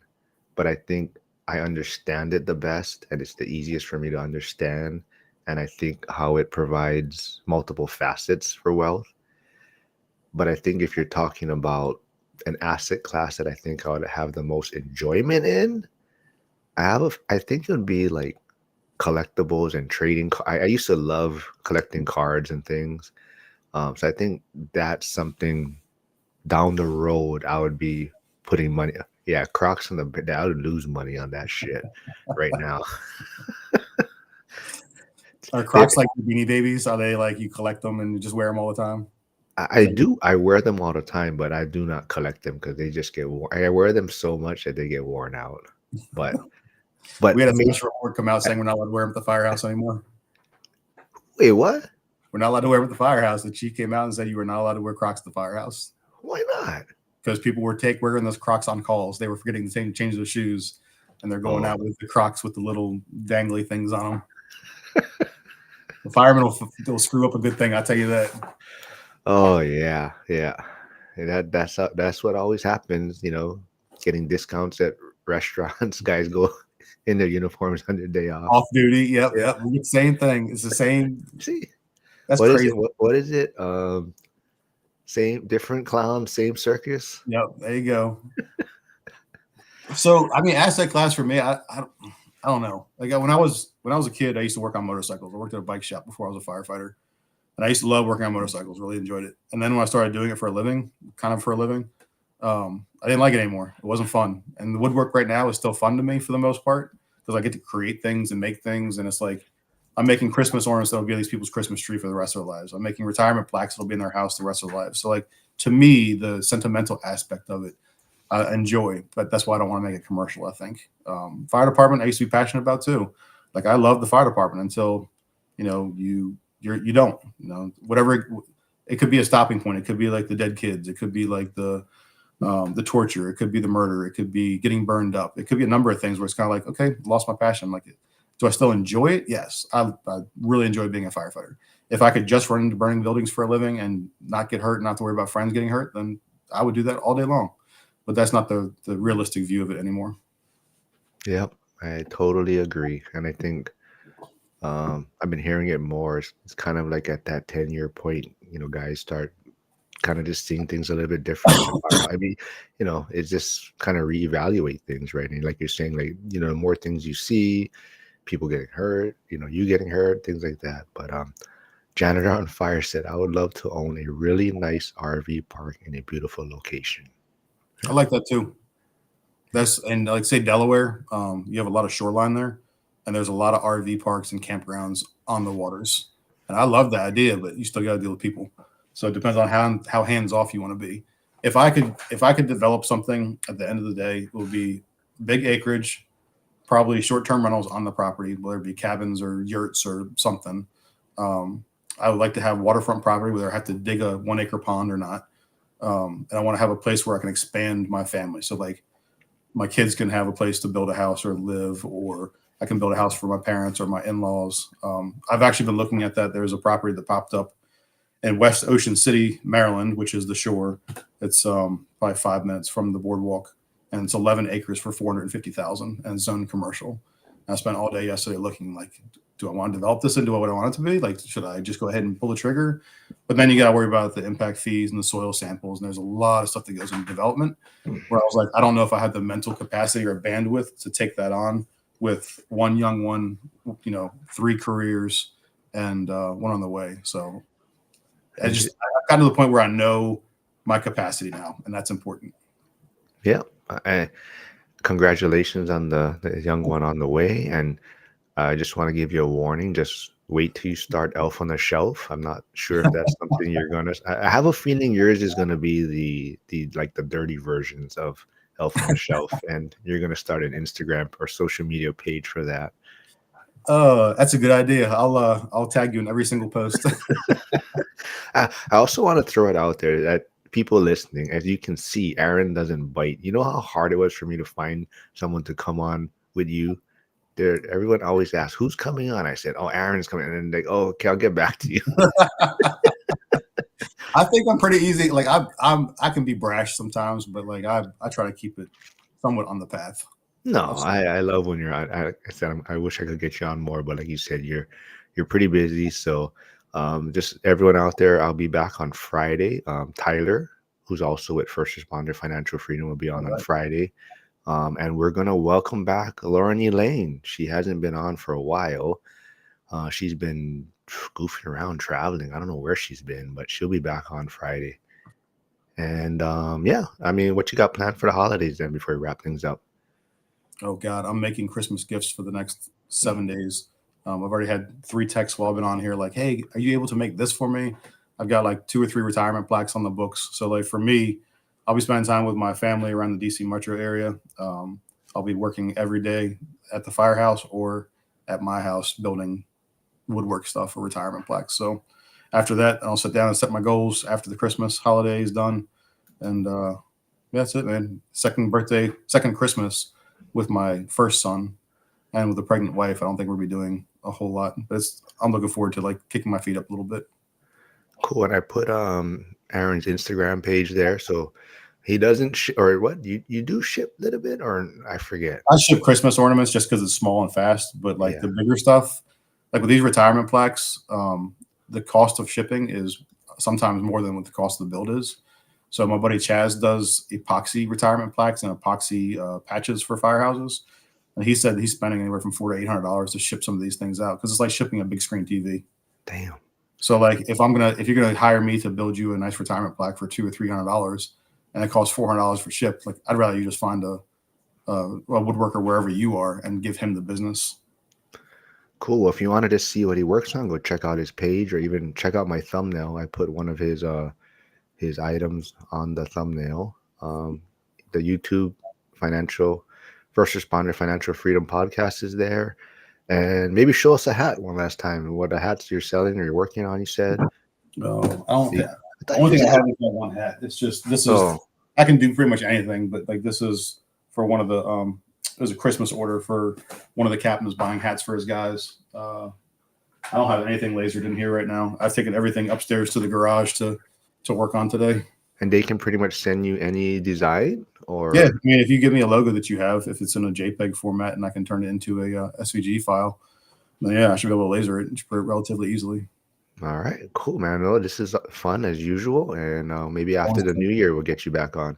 but I think I understand it the best and it's the easiest for me to understand. And I think how it provides multiple facets for wealth. But I think if you're talking about an asset class that I think I would have the most enjoyment in, I think it would be like collectibles and trading. I used to love collecting cards and things. So I think that's something down the road I would be putting money. Yeah, Crocs in the I would lose money on that shit right now. Are Crocs like the Beanie Babies? Are they like you collect them and you just wear them all the time? I do. I wear them all the time, but I do not collect them because they just get worn. I wear them so much that they get worn out. But we had a special report come out saying we're not allowed to wear them at the firehouse anymore. Wait, what? We're not allowed to wear them at the firehouse. The chief came out and said you were not allowed to wear Crocs at the firehouse. Why not? Because people were wearing those Crocs on calls. They were forgetting to change their shoes, and they're going out with the Crocs with the little dangly things on them. The firemen will screw up a good thing. I'll tell you that. Oh yeah. That's what always happens. Getting discounts at restaurants. Guys go in their uniforms on their day off duty. Yep. Same thing. It's the same. See, that's crazy. What is it? Same, different clown, same circus. Yep. There you go. So I mean, asset class for me, I don't know. Like when I was a kid, I used to work on motorcycles. I worked at a bike shop before I was a firefighter. And I used to love working on motorcycles, really enjoyed it. And then when I started doing it for a living, I didn't like it anymore. It wasn't fun. And the woodwork right now is still fun to me for the most part because I get to create things and make things. And it's like I'm making Christmas ornaments that'll be on these people's Christmas tree for the rest of their lives. I'm making retirement plaques that'll be in their house the rest of their lives. So like to me, the sentimental aspect of it, I enjoy. But that's why I don't want to make it commercial, I think. Fire department, I used to be passionate about too. Like I love the fire department until, you don't, whatever it could be a stopping point. It could be like the dead kids. It could be like the torture. It could be the murder. It could be getting burned up. It could be a number of things where it's kind of like, okay, lost my passion. Like, do I still enjoy it? Yes. I really enjoy being a firefighter. If I could just run into burning buildings for a living and not get hurt, and not to worry about friends getting hurt, then I would do that all day long. But that's not the realistic view of it anymore. Yep. I totally agree. And I think I've been hearing it more. It's kind of like at that 10-year point, guys start kind of just seeing things a little bit different. Like, wow, I mean, it's just kind of reevaluate things, right? And like you're saying, like, the more things you see, people getting hurt, you getting hurt, things like that. But Janitor on Fire said, I would love to own a really nice RV park in a beautiful location. I like that too. And like say Delaware, you have a lot of shoreline there, and there's a lot of RV parks and campgrounds on the waters. And I love that idea, but you still got to deal with people. So it depends on how hands off you want to be. If I could develop something at the end of the day, it would be big acreage, probably short-term rentals on the property, whether it be cabins or yurts or something. I would like to have waterfront property, whether I have to dig a 1 acre pond or not. And I want to have a place where I can expand my family. So like my kids can have a place to build a house or live, or I can build a house for my parents or my in-laws. I've actually been looking at that. There's a property that popped up in West Ocean City, Maryland, which is the shore. It's probably 5 minutes from the boardwalk, and it's 11 acres for $450,000 and zoned commercial. I spent all day yesterday looking like, do I want to develop this into what I want it to be? Like, should I just go ahead and pull the trigger? But then you got to worry about the impact fees and the soil samples. And there's a lot of stuff that goes into development where I was like, I don't know if I have the mental capacity or bandwidth to take that on with one young one, 3 careers and one on the way. So I've gotten to the point where I know my capacity now, and that's important. Yeah. Congratulations on the young one on the way. And I just want to give you a warning. Just wait till you start Elf on the Shelf. I'm not sure if that's something you're gonna. I have a feeling yours is gonna be the dirty versions of Elf on the Shelf, and you're gonna start an Instagram or social media page for that. That's a good idea. I'll tag you in every single post. I also want to throw it out there that people listening, as you can see, Aaron doesn't bite. You know how hard it was for me to find someone to come on with you. Everyone always asks, who's coming on? I said, oh, Aaron's coming. And then they, oh, okay, I'll get back to you. I think I'm pretty easy. Like I can be brash sometimes, but like I try to keep it somewhat on the path. No, I love when you're on. I said I wish I could get you on more, but like you said, you're pretty busy. So just everyone out there, I'll be back on Friday. Tyler, who's also with First Responder Financial Freedom, will be on Friday. And we're going to welcome back Lauren Elaine. She hasn't been on for a while. She's been goofing around traveling. I don't know where she's been, but she'll be back on Friday. And yeah, I mean, what you got planned for the holidays then before we wrap things up? Oh God, I'm making Christmas gifts for the next 7 days. I've already had 3 texts while I've been on here like, hey, are you able to make this for me? I've got like 2 or 3 retirement plaques on the books. So like for me, I'll be spending time with my family around the DC metro area. I'll be working every day at the firehouse or at my house building woodwork stuff for retirement plaques. So after that, I'll sit down and set my goals after the Christmas holiday is done. And that's it, man. Second Christmas with my first son and with a pregnant wife. I don't think we'll be doing a whole lot, but I'm looking forward to like kicking my feet up a little bit. Cool. And I put Aaron's Instagram page there. So he doesn't or what you do ship a little bit, or I forget. I ship Christmas ornaments just because it's small and fast, but like the bigger stuff, like with these retirement plaques, the cost of shipping is sometimes more than what the cost of the build is. So my buddy Chaz does epoxy retirement plaques and epoxy patches for firehouses. And he said he's spending anywhere from $400 to $800 to ship some of these things out because it's like shipping a big screen TV. Damn. So like if you're gonna hire me to build you a nice retirement plaque for $200 or $300 and it costs $400 for ship, like I'd rather you just find a woodworker wherever you are and give him the business. Cool. Well, if you wanted to see what he works on, go check out his page or even check out my thumbnail. I put one of his items on the thumbnail. The YouTube First Responder Financial Freedom podcast is there. And maybe show us a hat one last time. What the hats you're selling or you're working on, you said? No, I don't. The only thing I have is that one hat. It's just I can do pretty much anything, but like this is for one of the it was a Christmas order for one of the captains buying hats for his guys. I don't have anything lasered in here right now. I've taken everything upstairs to the garage to work on today. And they can pretty much send you any design, or yeah. I mean, if you give me a logo that you have, if it's in a JPEG format, and I can turn it into a SVG file, Yeah, I should be able to laser it relatively easily. All right, cool, man. No, this is fun as usual, and maybe after the Awesome. new year we'll get you back on.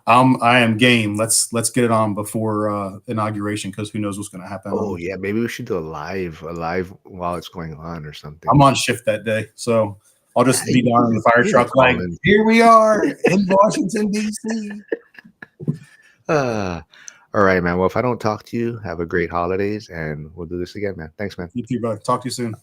I am game. Let's get it on before inauguration, because who knows what's going to happen. Oh yeah, maybe we should do a live while it's going on or something. I'm on shift that day, so I'll just be down in the fire You can truck, like, call in. here we are in Washington D.C. All right, man. Well, if I don't talk to you, have a great holidays, and we'll do this again, man. Thanks, man. You too, bud. Talk to you soon.